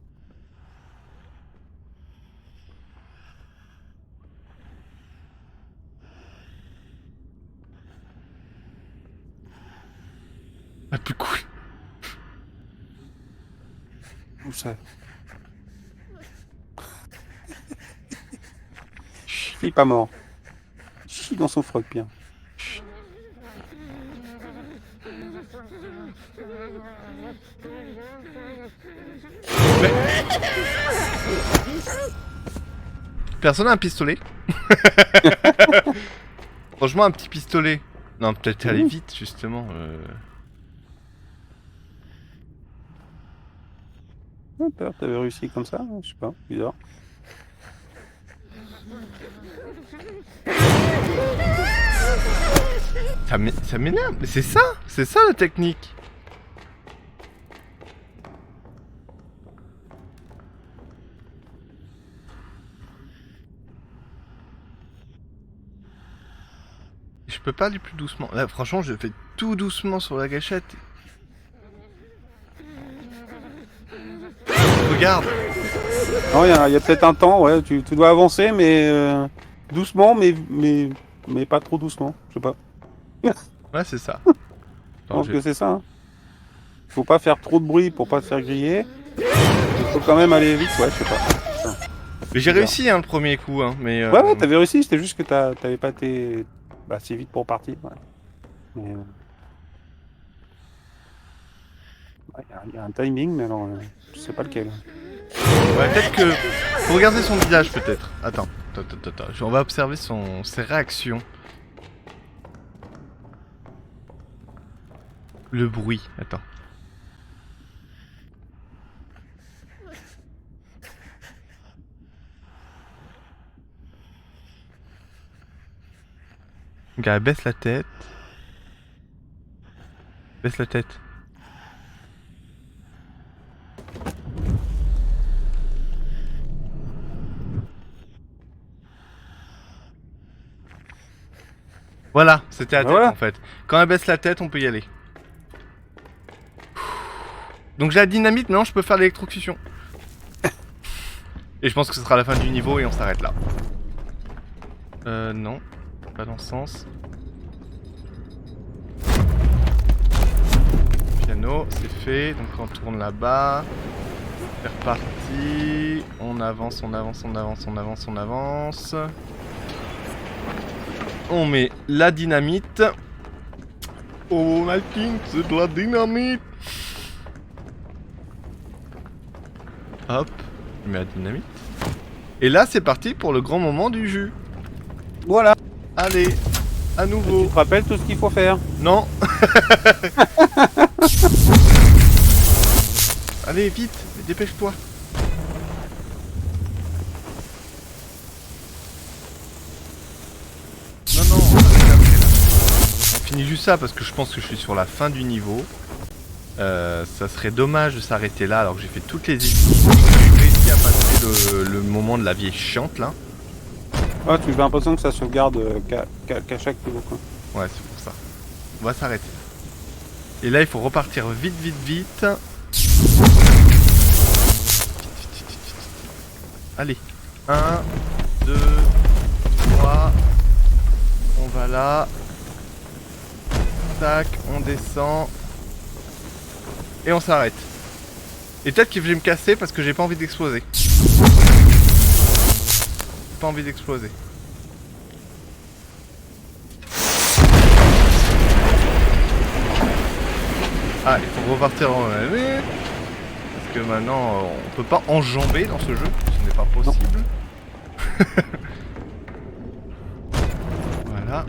Ah, plus cool. Où ça? Il est pas mort. Chie dans son froc, bien. Mais... Personne a un pistolet. Franchement, un petit pistolet. Non, peut-être aller vite, justement. Peur, t'avais réussi comme ça, je sais pas, bizarre. Ça m'énerve. Mais c'est ça la technique. Je peux pas aller plus doucement. Là, franchement, je fais tout doucement sur la gâchette. Regarde. Non, il y a peut-être un temps, ouais, tu dois avancer, mais doucement, mais pas trop doucement, je sais pas. Ouais, c'est ça. Je Attends, pense que c'est ça. Hein. Faut pas faire trop de bruit pour pas se faire griller. Faut quand même aller vite, ouais, je sais pas. Mais j'ai réussi hein, le premier coup, hein, mais... Ouais, t'avais réussi, c'était juste que t'avais pas été assez vite pour partir. Ouais. Mais, y a un timing, mais alors, je sais pas lequel. Ouais, peut-être que... Faut regarder son visage, peut-être. Attends. On va observer ses réactions. Le bruit, attends. Gars, baisse la tête. Baisse la tête. Voilà, c'était la tête Voilà. en fait. Quand elle baisse la tête, on peut y aller. Donc j'ai la dynamite, maintenant je peux faire l'électrocution. Et je pense que ce sera la fin du niveau et on s'arrête là. Non. Pas dans ce sens. Piano, c'est fait. Donc on tourne là-bas. C'est reparti. On avance, on avance, on avance, on avance, on avance. On met la dynamite. Oh, my king, c'est de la dynamite. Hop, je mets la dynamite. Et là, c'est parti pour le grand moment du jus. Voilà. Allez, à nouveau. Tu te rappelles tout ce qu'il faut faire? Non. Allez, vite, dépêche-toi. Non, non, on va faire après, là. On finit juste ça parce que je pense que je suis sur la fin du niveau. Ça serait dommage de s'arrêter là alors que j'ai fait toutes les équipes. J'ai réussi à passer le moment de la vieille chiante là. Ah, tu as l'impression que ça sauvegarde qu'à chaque niveau, quoi. Ouais, c'est pour ça. On va s'arrêter. Et là, il faut repartir vite, vite, vite. Allez. 1, 2, 3. On va là. Tac, on descend. Et on s'arrête. Et peut-être que je vais me casser parce que j'ai pas envie d'exploser. Pas envie d'exploser. Ah, il faut repartir en année. Parce que maintenant, on peut pas enjamber dans ce jeu. Ce n'est pas possible. Voilà.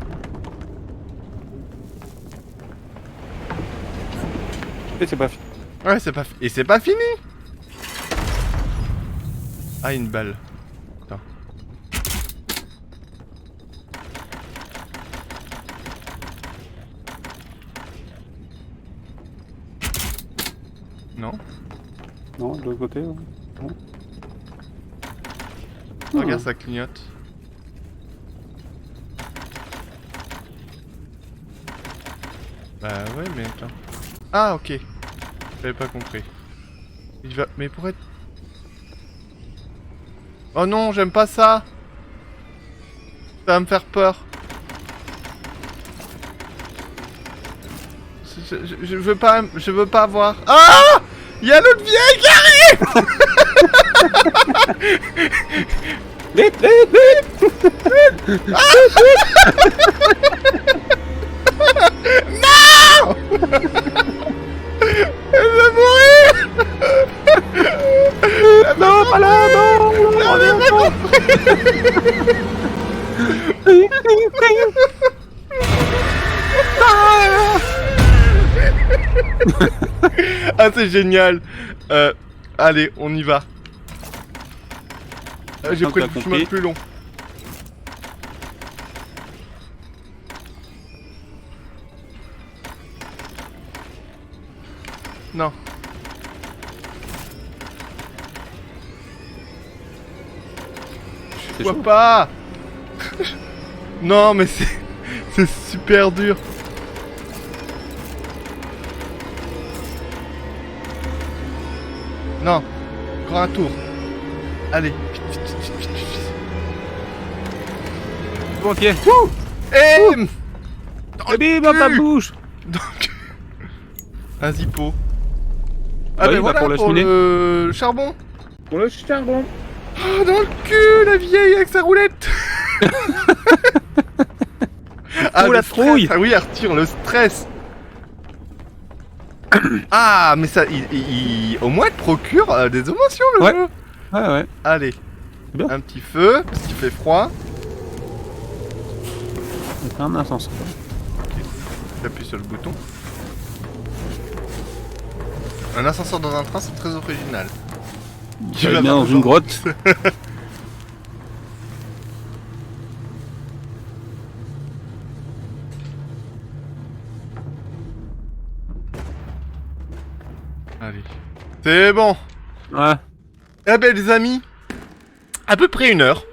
Et c'est pas fini. Ouais, c'est pas fini. Et c'est pas fini. Ah, une balle. Attends. Non. Non, de l'autre côté, ouais. Non. Regarde, ça clignote. Bah ouais, mais attends. Ah, ok. J'avais pas compris. Il va... Mais pour être... Oh non, j'aime pas ça. Ça va me faire peur. Je veux pas... Je veux pas voir... Ah! Il y a l'autre vieille qui arrive. Vite, vite, vite. Non. Elle va mourir. Non, pas là, non, non, Ah, c'est génial. Allez, on y va. J'ai pris le chemin le plus long. Non. Je vois pas. Non, mais c'est super dur. Non. Encore un tour. Allez. Vite, vite, vite, vite, vite. Bon, tiens. Et... Et bim, dans ta bouche. Donc... un zippo. Ah Oui, ben bah, voilà pour pour l'acheminer. le charbon. Pour le charbon. Oh, dans le cul, la vieille avec sa roulette. Oh, la le stress. trouille. Ah oui, Arthur, le stress. Ah, mais ça, au moins, il te procure des émotions, le Ouais. jeu. Ouais, ouais. Allez, Bien. un petit feu, parce qu'il fait froid. C'est un ascenseur. J'appuie sur le bouton. Un ascenseur dans un train, c'est très original. Tu vas bien dans une grotte. Allez. C'est bon. Ouais, Eh ben les amis, à peu près 1 heure.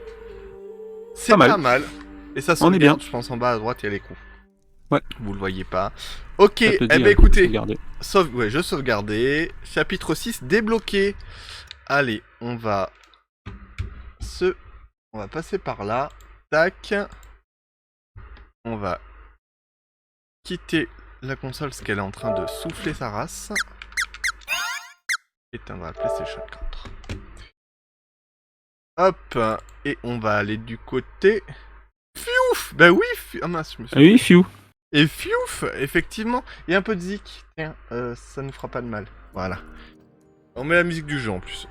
C'est Pas mal. pas mal. Et ça On est bien. sauvegarde, je pense en bas à droite il y a l'écran. Ouais. Vous le voyez pas. Ok, ça eh te dit, ben écoutez, sauvegarder. ouais, je sauvegardais. Chapitre 6 débloqué. Allez, on va passer par là. Tac. On va quitter la console parce qu'elle est en train de souffler sa race. Éteindre la PlayStation 4. Hop, et on va aller du côté... Fiouf. Bah oui, ah mince, je me suis... Ah oui, fiou. Et fiouf, effectivement, il y a un peu de zik. Tiens, ça ne fera pas de mal. Voilà. On met la musique du jeu en plus.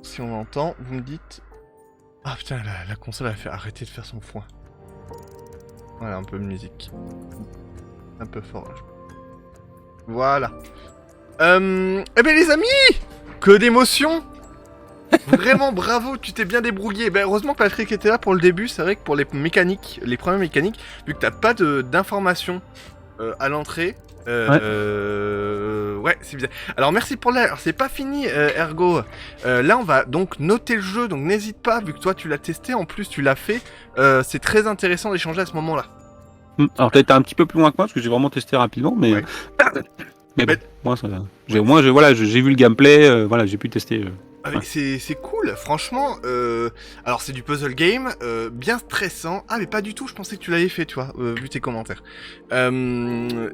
Si on l'entend, vous me dites... Ah putain, la console a fait arrêter de faire son foin. Voilà, un peu de musique. Un peu fort là. Voilà. Eh ben les amis, que d'émotion. Vraiment bravo, tu t'es bien débrouillé. Ben, heureusement que Patrick était là pour le début. C'est vrai que pour les mécaniques, les premières mécaniques, vu que t'as pas d'informations à l'entrée, ouais, c'est bizarre. Alors merci pour l'air. Alors c'est pas fini, Ergo. Là on va donc noter le jeu, donc n'hésite pas, vu que toi tu l'as testé, en plus tu l'as fait. C'est très intéressant d'échanger à ce moment-là. Alors t'as été un petit peu plus loin que moi parce que j'ai vraiment testé rapidement, mais Ouais. mais bon, Mais- moi ça, j'ai vu le gameplay, voilà, j'ai pu tester. Ouais, c'est cool, franchement. Alors c'est du puzzle game, bien stressant. Ah mais pas du tout, je pensais que tu l'avais fait, tu vois, vu tes commentaires.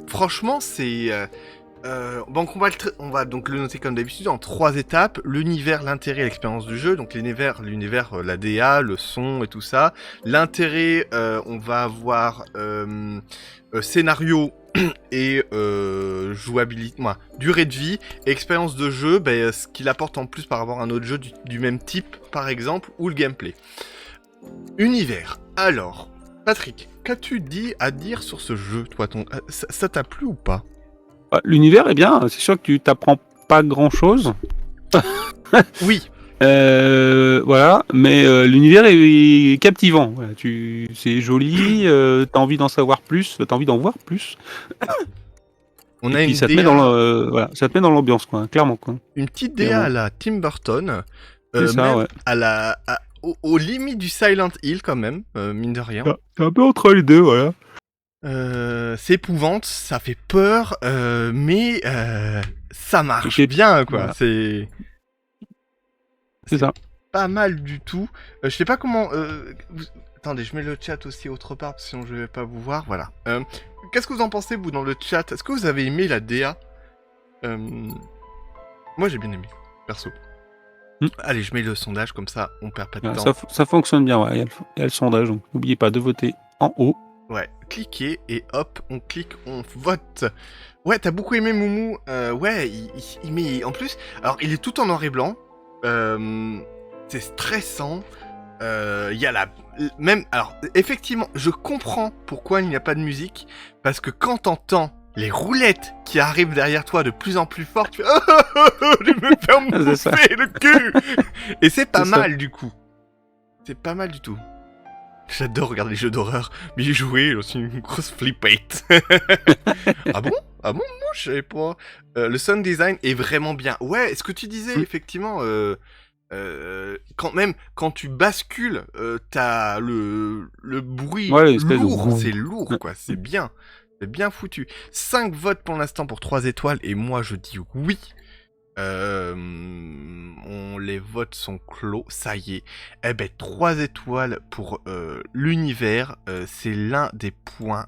Franchement, c'est... donc on va donc le noter comme d'habitude en 3 étapes: l'univers, l'intérêt et l'expérience du jeu. Donc l'univers, la DA, le son et tout ça. L'intérêt, on va avoir scénario et jouabilité, durée de vie, et expérience de jeu, ce qu'il apporte en plus par rapport à un autre jeu du même type, par exemple, ou le gameplay. Univers. Alors, Patrick, qu'as-tu à dire sur ce jeu, toi, ça t'a plu ou pas? L'univers est bien, c'est sûr que tu t'apprends pas grand-chose. Oui. Voilà, mais l'univers est captivant. Voilà, c'est joli, t'as envie d'en savoir plus, t'as envie d'en voir plus. On Et a puis une ça te DA, met voilà, ça te met dans l'ambiance, quoi, clairement, quoi. une petite DA à la Tim Burton, C'est ça, même ouais. aux limites du Silent Hill quand même, mine de rien. C'est un peu entre les deux, voilà. C'est épouvante, ça fait peur, mais ça marche bien, quoi. Voilà. C'est ça. pas mal du tout. Je sais pas comment... Attendez, je mets le chat aussi autre part, parce que sinon je vais pas vous voir. Voilà. Qu'est-ce que vous en pensez, vous, dans le chat? Est-ce que vous avez aimé la DA? Moi, j'ai bien aimé, perso. Allez, je mets le sondage, comme ça, on perd pas de temps. Ça fonctionne bien, ouais. Il y a le sondage, donc n'oubliez pas de voter en haut. Ouais, cliquez, et hop, on clique, on vote. Ouais, t'as beaucoup aimé Moumou. Ouais, il met... En plus, alors, il est tout en noir et blanc. C'est stressant. Il y a la... Même... Alors, effectivement, je comprends pourquoi il n'y a pas de musique. Parce que quand t'entends les roulettes qui arrivent derrière toi de plus en plus fort, tu fais... Je me faire mouffer le cul. Et c'est pas mal, du coup. C'est pas mal du tout. J'adore regarder les jeux d'horreur, mais y jouer, je suis une grosse flippette. Ah bon? Ah bon? Moi, je savais pas. Le sound design est vraiment bien. Ouais, ce que tu disais, effectivement, quand tu bascules, t'as le bruit lourd, c'est lourd, quoi, c'est bien. C'est bien foutu. 5 votes pour l'instant pour 3 étoiles, et moi je dis oui. Les votes sont clos, ça y est. Eh ben, 3 étoiles pour l'univers, c'est l'un des points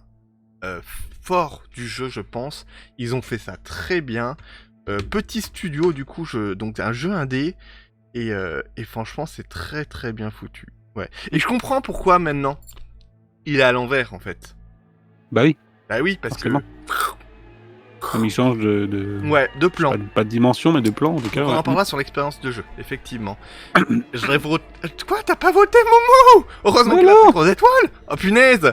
forts du jeu, je pense. Ils ont fait ça très bien. Petit studio, du coup, donc un jeu indé, et franchement, c'est très très bien foutu. Ouais. Et je comprends pourquoi maintenant il est à l'envers, en fait. Bah oui. Bah oui, parce forcément. que... Comme il change de... Ouais, de plan. Pas de dimension, mais de plan, en tout cas. On en parlera sur l'expérience de jeu, effectivement. Quoi, t'as pas voté, Momo? Heureusement qu'il a pris 3 étoiles. Oh, punaise.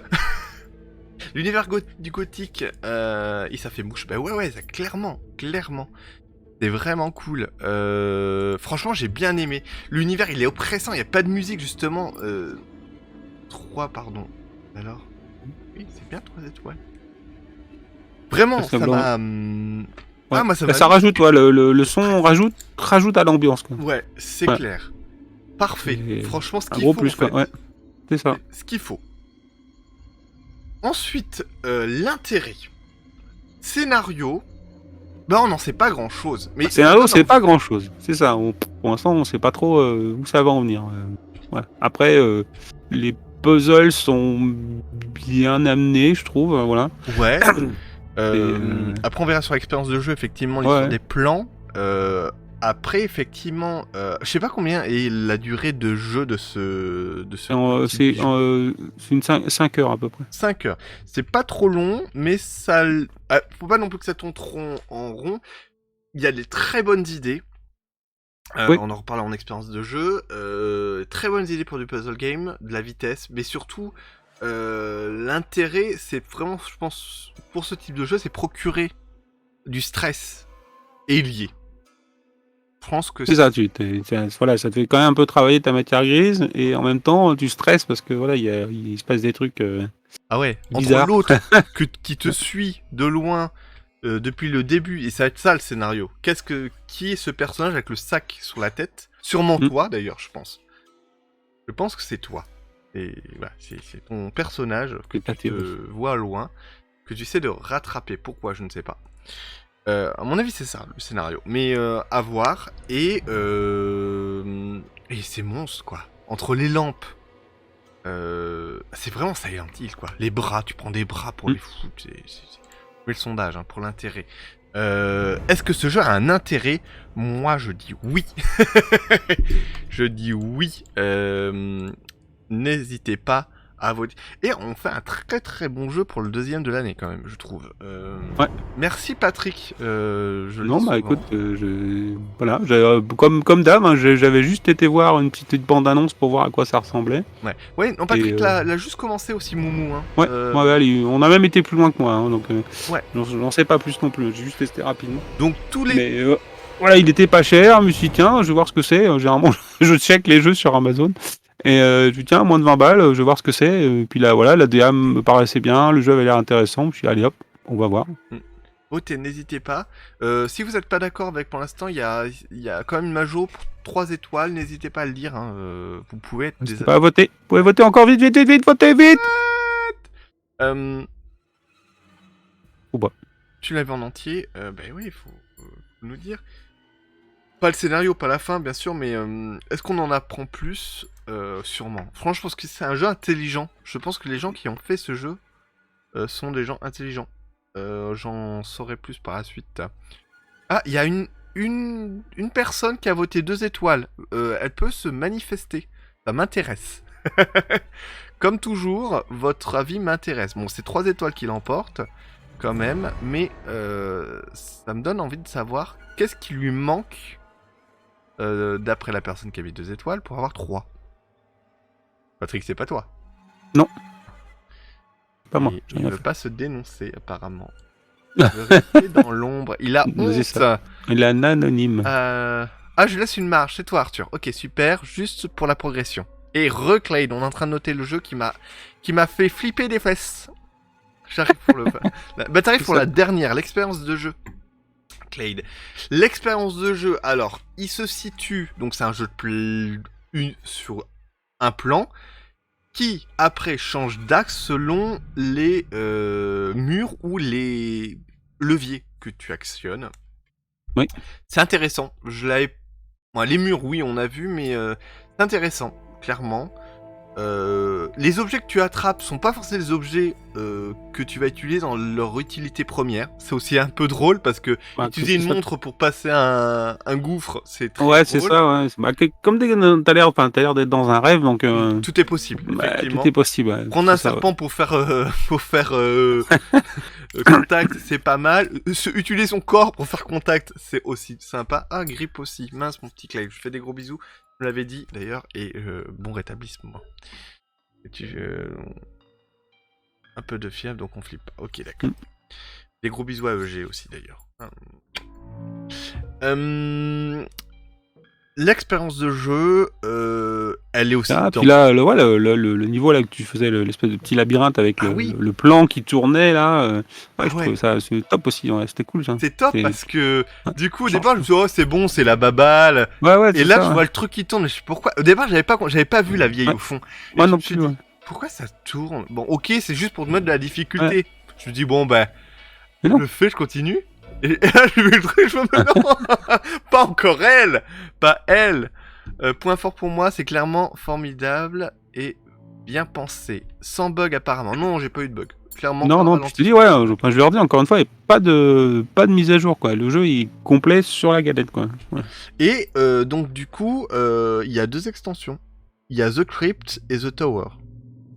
L'univers du gothique, ça fait mouche. Bah ouais, ça, clairement. C'est vraiment cool. Franchement, j'ai bien aimé. L'univers, il est oppressant, il n'y a pas de musique, justement. 3, pardon. Alors? Oui, c'est bien 3 étoiles. Vraiment, ça m'a... Ouais. Ah, moi, ça Là, m'a ça mis- rajoute, ouais, le son rajoute à l'ambiance, quoi. Ouais, c'est Ouais. clair. Parfait. Et Franchement, ce un qu'il gros faut, plus, en fait. quoi. Ouais, c'est ça. C'est ce qu'il faut. Ensuite, l'intérêt. Scénario. Bah, on n'en sait pas grand-chose. Mais Scénario, ça c'est donne pas envie. grand chose. C'est ça. Pour l'instant, on sait pas trop où ça va en venir. Ouais. Après, les puzzles sont bien amenés, je trouve. Voilà. Ouais. Et, Après, on verra sur l'expérience de jeu, effectivement, ouais, l'histoire ouais. des plans. Après, effectivement, je sais pas combien est la durée de jeu de ce petit C'est bijou. une 5 heures à peu près. 5 heures. C'est pas trop long, mais ça... faut pas non plus que ça tourne trop en rond. Il y a des très bonnes idées. Oui. On en reparle en expérience de jeu. Très bonnes idées pour du puzzle game, de la vitesse, mais surtout, l'intérêt, c'est vraiment, je pense, pour ce type de jeu, c'est procurer du stress et lié. Je pense que C'est ça. Voilà, ça te fait quand même un peu travailler ta matière grise et en même temps, tu stresses parce que voilà, il se passe des trucs Ah ouais, entre bizarres. l'autre qui te suit de loin depuis le début, et ça va être ça le scénario. Qui est ce personnage avec le sac sur la tête? Sûrement Mm. toi d'ailleurs, je pense. Je pense que c'est toi. Et voilà, c'est ton personnage que C'est ta tu te théorie. vois loin, que tu essaies de rattraper. Pourquoi? Je ne sais pas. À mon avis, c'est ça le scénario. Mais à voir. Et c'est monstre quoi. Entre les lampes. C'est vraiment Silent Hill quoi. Les bras, tu prends des bras pour les foutre. Je mets le sondage hein, pour l'intérêt. Est-ce que ce jeu a un intérêt? Moi, je dis oui. Je dis oui. N'hésitez pas à voter. Et on fait un très très bon jeu pour le deuxième de l'année quand même, je trouve. Ouais. Merci Patrick. Je le Non, dis bah souvent. écoute, voilà, comme d'hab, hein, j'avais juste été voir une petite bande-annonce pour voir à quoi ça ressemblait. Ouais, non, Patrick Et, l'a juste commencé aussi, Moumou. Hein. Ouais, ouais, allez, on a même été plus loin que moi, hein, donc Ouais. j'en sais pas plus non plus, j'ai juste testé rapidement. Donc tous les... Mais voilà, il était pas cher, je me suis dit tiens, je vais voir ce que c'est. Généralement, je check les jeux sur Amazon. Et je me dis tiens, moins de 20 balles, je vais voir ce que c'est. Et puis là, voilà, la DA me paraissait bien, le jeu avait l'air intéressant. Je me suis dit allez hop, on va voir. Votez, n'hésitez pas. Si vous n'êtes pas d'accord avec pour l'instant, il y a quand même une majo pour 3 étoiles, n'hésitez pas à le dire. Hein. Vous pouvez être N'hésitez pas à voter. Vous pouvez voter encore vite, vite, vite, vite, votez vite. Ou pas. Tu l'avais en entier, ben oui, il faut nous dire. Pas le scénario, pas la fin, bien sûr, mais est-ce qu'on en apprend plus? Sûrement. Franchement, je pense que c'est un jeu intelligent. Je pense que les gens qui ont fait ce jeu sont des gens intelligents. J'en saurai plus par la suite. Ah, il y a une personne qui a voté 2 étoiles. Elle peut se manifester. Ça m'intéresse. Comme toujours, votre avis m'intéresse. Bon, c'est 3 étoiles qui l'emportent, quand même, mais ça me donne envie de savoir qu'est-ce qui lui manque, d'après la personne qui a mis 2 étoiles, pour avoir 3. Patrick, c'est pas toi. Non. Pas moi. Il ne veut pas se dénoncer, apparemment. Il veut rester dans l'ombre. Il a C'est honte. ça. Il est un anonyme. Ah, je lui laisse une marge. C'est toi, Arthur. Ok, super. Juste pour la progression. Et Reclade, on est en train de noter le jeu qui m'a fait flipper des fesses. J'arrive pour le... Bah, t'arrives pour la dernière, l'expérience de jeu. Clade. L'expérience de jeu, alors, il se situe... Donc, c'est un jeu sur un plan qui, après, change d'axe selon les murs ou les leviers que tu actionnes. Oui. C'est intéressant. Les murs, oui, on a vu, mais c'est intéressant, clairement. Les objets que tu attrapes sont pas forcément les objets que tu vas utiliser dans leur utilité première. C'est aussi un peu drôle parce que utiliser une montre pour passer un gouffre, c'est très drôle. C'est ça, ouais. Comme t'as l'air d'être dans un rêve, donc... Tout est possible, effectivement. Tout est possible, ouais. Prendre un serpent pour faire contact, c'est pas mal. Utiliser son corps pour faire contact, c'est aussi sympa. Ah, grippe aussi. Mince, mon petit Clive. Je fais des gros bisous. Je l'avais dit, d'ailleurs. Et bon rétablissement. Un peu de fièvre, donc on flippe pas. Ok, d'accord. Des gros bisous à EG aussi, d'ailleurs. l'expérience de jeu, elle est aussi Ah, dense. puis là, le niveau là que tu faisais, l'espèce de petit labyrinthe avec Ah oui. le plan qui tournait là, ouais, Ah je ouais. trouvais ça c'est top aussi, ouais, c'était cool ça. C'est top C'est parce que ouais, du coup au change départ je me tout. suis dit, oh c'est bon, c'est la baballe. Ouais, Et c'est là je ça, ouais. vois le truc qui tourne, mais je sais pourquoi. Au départ j'avais pas vu la vieille Ouais, au fond. Et moi je non me suis plus, ouais. dit, pourquoi ça tourne? Bon ok, c'est juste pour te mettre de la Ouais, difficulté. Je me dis bon bah mais je non. le fais, je continue. Et là j'ai vu le truc, je me dis non, pas encore elle, pas elle. Point fort pour moi, c'est clairement formidable et bien pensé, sans bug apparemment. Non, j'ai pas eu de bug. Clairement pas Non, de non, puis je te dis, ralentissement. ouais, je leur dis encore une fois, il n'y a pas de mise à jour, quoi. Le jeu il est complet sur la galette, quoi. Ouais. Et donc du coup, il y a 2 extensions. Il y a The Crypt et The Tower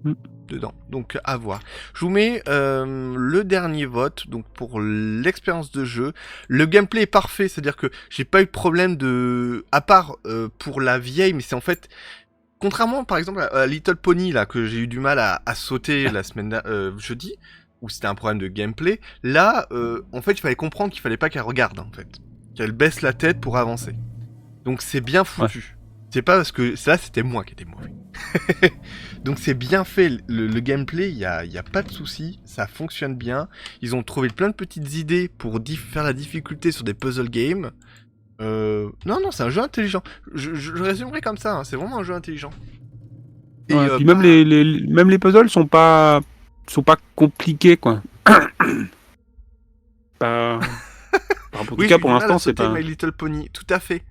Mm. dedans. Donc à voir. Je vous mets le dernier vote donc pour l'expérience de jeu. Le gameplay est parfait, c'est-à-dire que j'ai pas eu de problème de à part pour la vieille, mais c'est en fait contrairement par exemple à Little Pony là que j'ai eu du mal à sauter la semaine jeudi où c'était un problème de gameplay. Là en fait, il fallait comprendre qu'il fallait pas qu'elle regarde en fait. Qu'elle baisse la tête pour avancer. Donc c'est bien Ouais. foutu. C'est pas parce que ça c'était moi qui étais mauvais. Donc c'est bien fait. Le gameplay, il y a pas de souci, ça fonctionne bien. Ils ont trouvé plein de petites idées pour faire la difficulté sur des puzzle games. Non, c'est un jeu intelligent. Je résumerai comme ça. Hein, c'est vraiment un jeu intelligent. Et Ouais, puis pas... même les puzzles sont pas compliqués, quoi. Pas... En tout Oui, cas, j'ai eu pour du mal à l'instant, c'est sauter pas. My Little Pony. Tout à fait.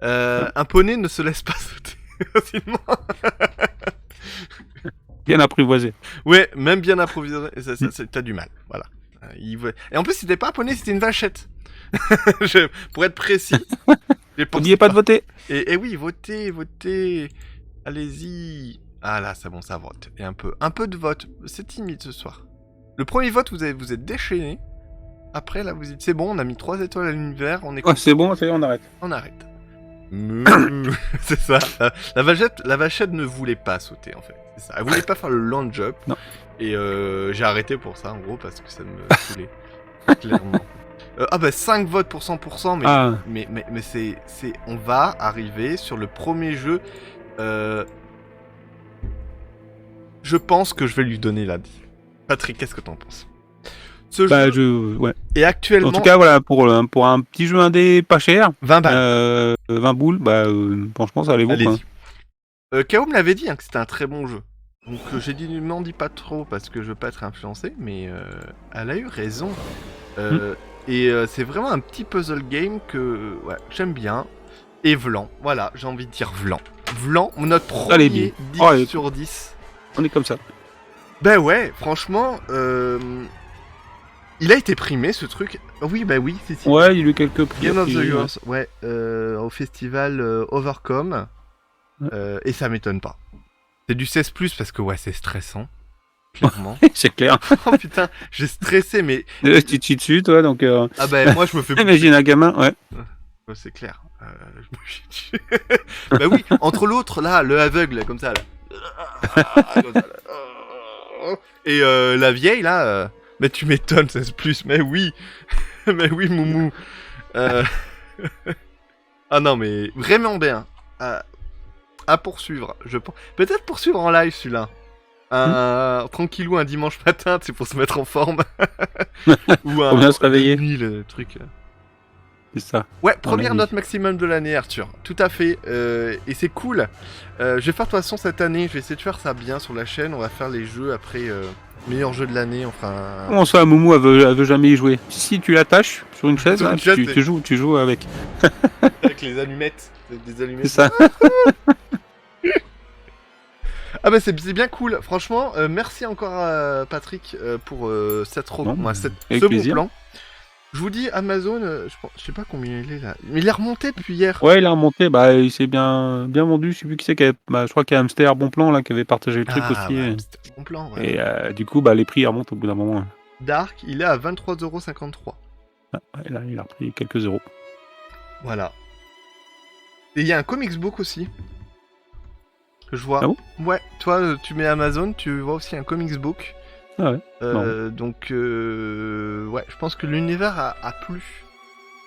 Un poney ne se laisse pas sauter facilement. Bien apprivoisé. Ouais, même bien approvisionné, t'as du mal, voilà. Et en plus, c'était pas un poney, c'était une vachette. Pour être précis, j'ai pensé N'oubliez pas de voter. Et oui, votez, allez-y. Ah là, c'est bon, ça vote. Et un peu de vote. C'est timide ce soir. Le premier vote, vous êtes déchaîné. Après, là, vous dites, c'est bon, on a mis 3 étoiles à l'univers, on est Ouais, c'est bon, ça y est, on arrête. on arrête. C'est ça. La vachette ne voulait pas sauter en fait. C'est ça. Elle voulait pas faire le long jump. Non. Et j'ai arrêté pour ça en gros parce que ça me saoulait. Clairement. Ah bah 5 votes pour 100%, Ah, mais c'est on va arriver sur le premier jeu. Je pense que je vais lui donner la. Patrick, qu'est-ce que t'en penses? Ce bah, jeu ouais. est actuellement En tout cas, voilà, pour un petit jeu indé pas cher, 20 balles. 20 boules, bah, franchement, ça allait vous, quoi. Allez-y. K.O. me l'avait dit hein, que c'était un très bon jeu. Donc j'ai dit, ne m'en dis pas trop parce que je veux pas être influencé, mais elle a eu raison. Et c'est vraiment un petit puzzle game que ouais, j'aime bien. Et Vlan, voilà, j'ai envie de dire Vlan. Vlan, notre Allez, premier bien. 10 Allez. sur 10. On est comme ça. Ben ouais, franchement, il a été primé ce truc. Oui, bah oui, c'est si. Ouais, il y a eu quelques prix. Game a of the priori, ouais. Years, ouais, au festival Overcome. Et ça m'étonne pas. C'est du 16+, parce que ouais, c'est stressant. Clairement. C'est clair. Oh putain, j'ai stressé, mais... Tu te chies dessus, toi, donc. Ah bah moi je me fais... Imagine un gamin, ouais. Ouais, c'est clair. Je me chie dessus. Bah oui, entre l'autre, là, le aveugle, comme ça, là. Comme ça, là. Et la vieille, là... Mais tu m'étonnes, 16+, mais oui. Mais oui, Moumou. Ah non, mais vraiment bien. À poursuivre, je pense. Peut-être poursuivre en live, celui-là. Tranquillou un dimanche matin, c'est pour se mettre en forme. Ou un Pour bien se réveiller. nuit, le truc. C'est ça. Ouais, première nuit. note maximum de l'année, Arthur. Tout à fait. Et c'est cool. Je vais faire de toute façon cette année, je vais essayer de faire ça bien sur la chaîne. On va faire les jeux après meilleur jeu de l'année. Enfin. Comment ça, Moumou, elle veut jamais y jouer? Si tu l'attaches sur une chaise, Sur là, une chaise, tu joues avec. Avec les allumettes. Des allumettes. C'est ça. Ah bah c'est bien cool. Franchement, merci encore Patrick pour cette Non, ce avec bon plaisir. plan. Je vous dis, Amazon, je sais pas combien il est là. Mais il est remonté depuis hier. Ouais, il a remonté, bah, il s'est bien vendu. Je sais plus qui c'est qui avait, bah, je crois qu'il y a Hamster Bon Plan là qui avait partagé le truc aussi. Ouais, c'était un bon plan. Ouais. Et du coup, bah, les prix remontent au bout d'un moment. Dark, il est à 23,53€. Ah, ouais, là, il a repris quelques euros. Voilà. Et il y a un comics book aussi. Que je vois. Ah bon? Ouais, toi, tu mets Amazon, tu vois aussi un comics book. Ah ouais. Donc, ouais, je pense que l'univers a plu.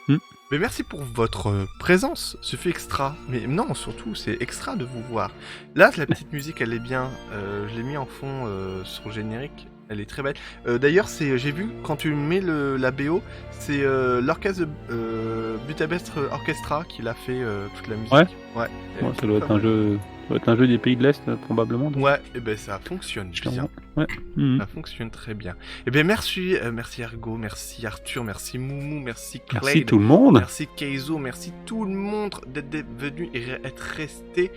Hmm. Mais merci pour votre présence, ce fut extra. Mais non, surtout, c'est extra de vous voir. Là, la petite musique, elle est bien. Je l'ai mis en fond sur le générique. Elle est très belle. D'ailleurs, j'ai vu, quand tu mets la BO, c'est l'orchestre Budapest Orchestra qui l'a fait toute la musique. Ouais. Ouais. Ça doit être un jeu des pays de l'Est, probablement. Donc. Ouais, et ben ça fonctionne bien. Ouais. Ça fonctionne très bien. Et ben merci Ergo, merci Arthur, merci Moumou, merci Clay. Merci tout le monde. Merci Keizo, merci tout le monde d'être venu et être resté.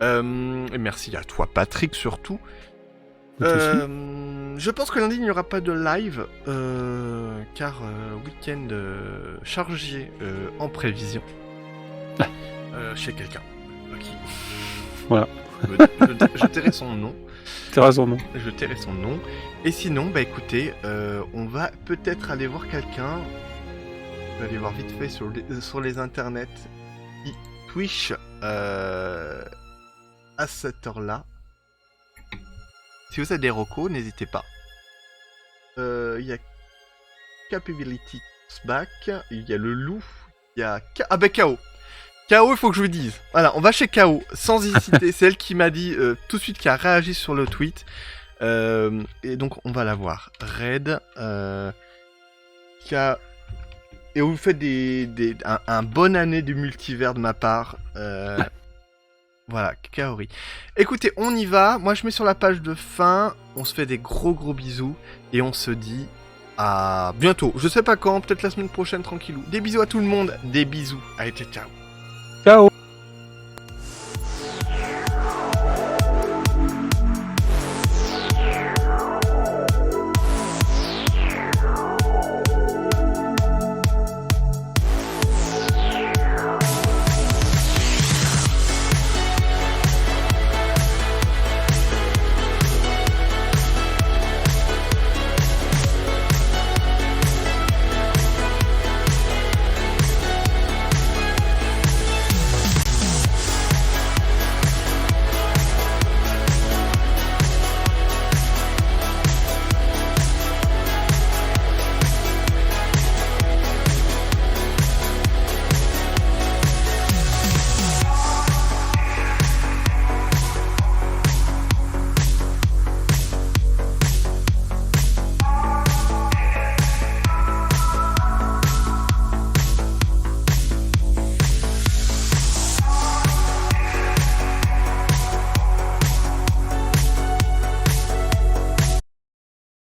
Et merci à toi Patrick surtout. Je pense que lundi il n'y aura pas de live car week-end chargé en prévision chez quelqu'un. Qui... Voilà. Je tairai son nom. Je tairai son nom. Et sinon, bah écoutez, on va peut-être aller voir quelqu'un. On va aller voir vite fait sur les internets. Twitch à cette heure-là. Si vous avez des recos, n'hésitez pas. Il y a Capability Back, il y a le loup, il y a... Ah bah KO. KO, il faut que je vous dise. Voilà, on va chez KO, sans hésiter. C'est elle qui m'a dit tout de suite, qui a réagi sur le tweet. Et donc, on va la voir. Red, et vous faites un bonne année du multivers de ma part. Voilà, Kaori. Écoutez, on y va. Moi, je mets sur la page de fin. On se fait des gros bisous. Et on se dit à bientôt. Je sais pas quand, peut-être la semaine prochaine, tranquillou. Des bisous à tout le monde. Des bisous. Allez, ciao. Ciao.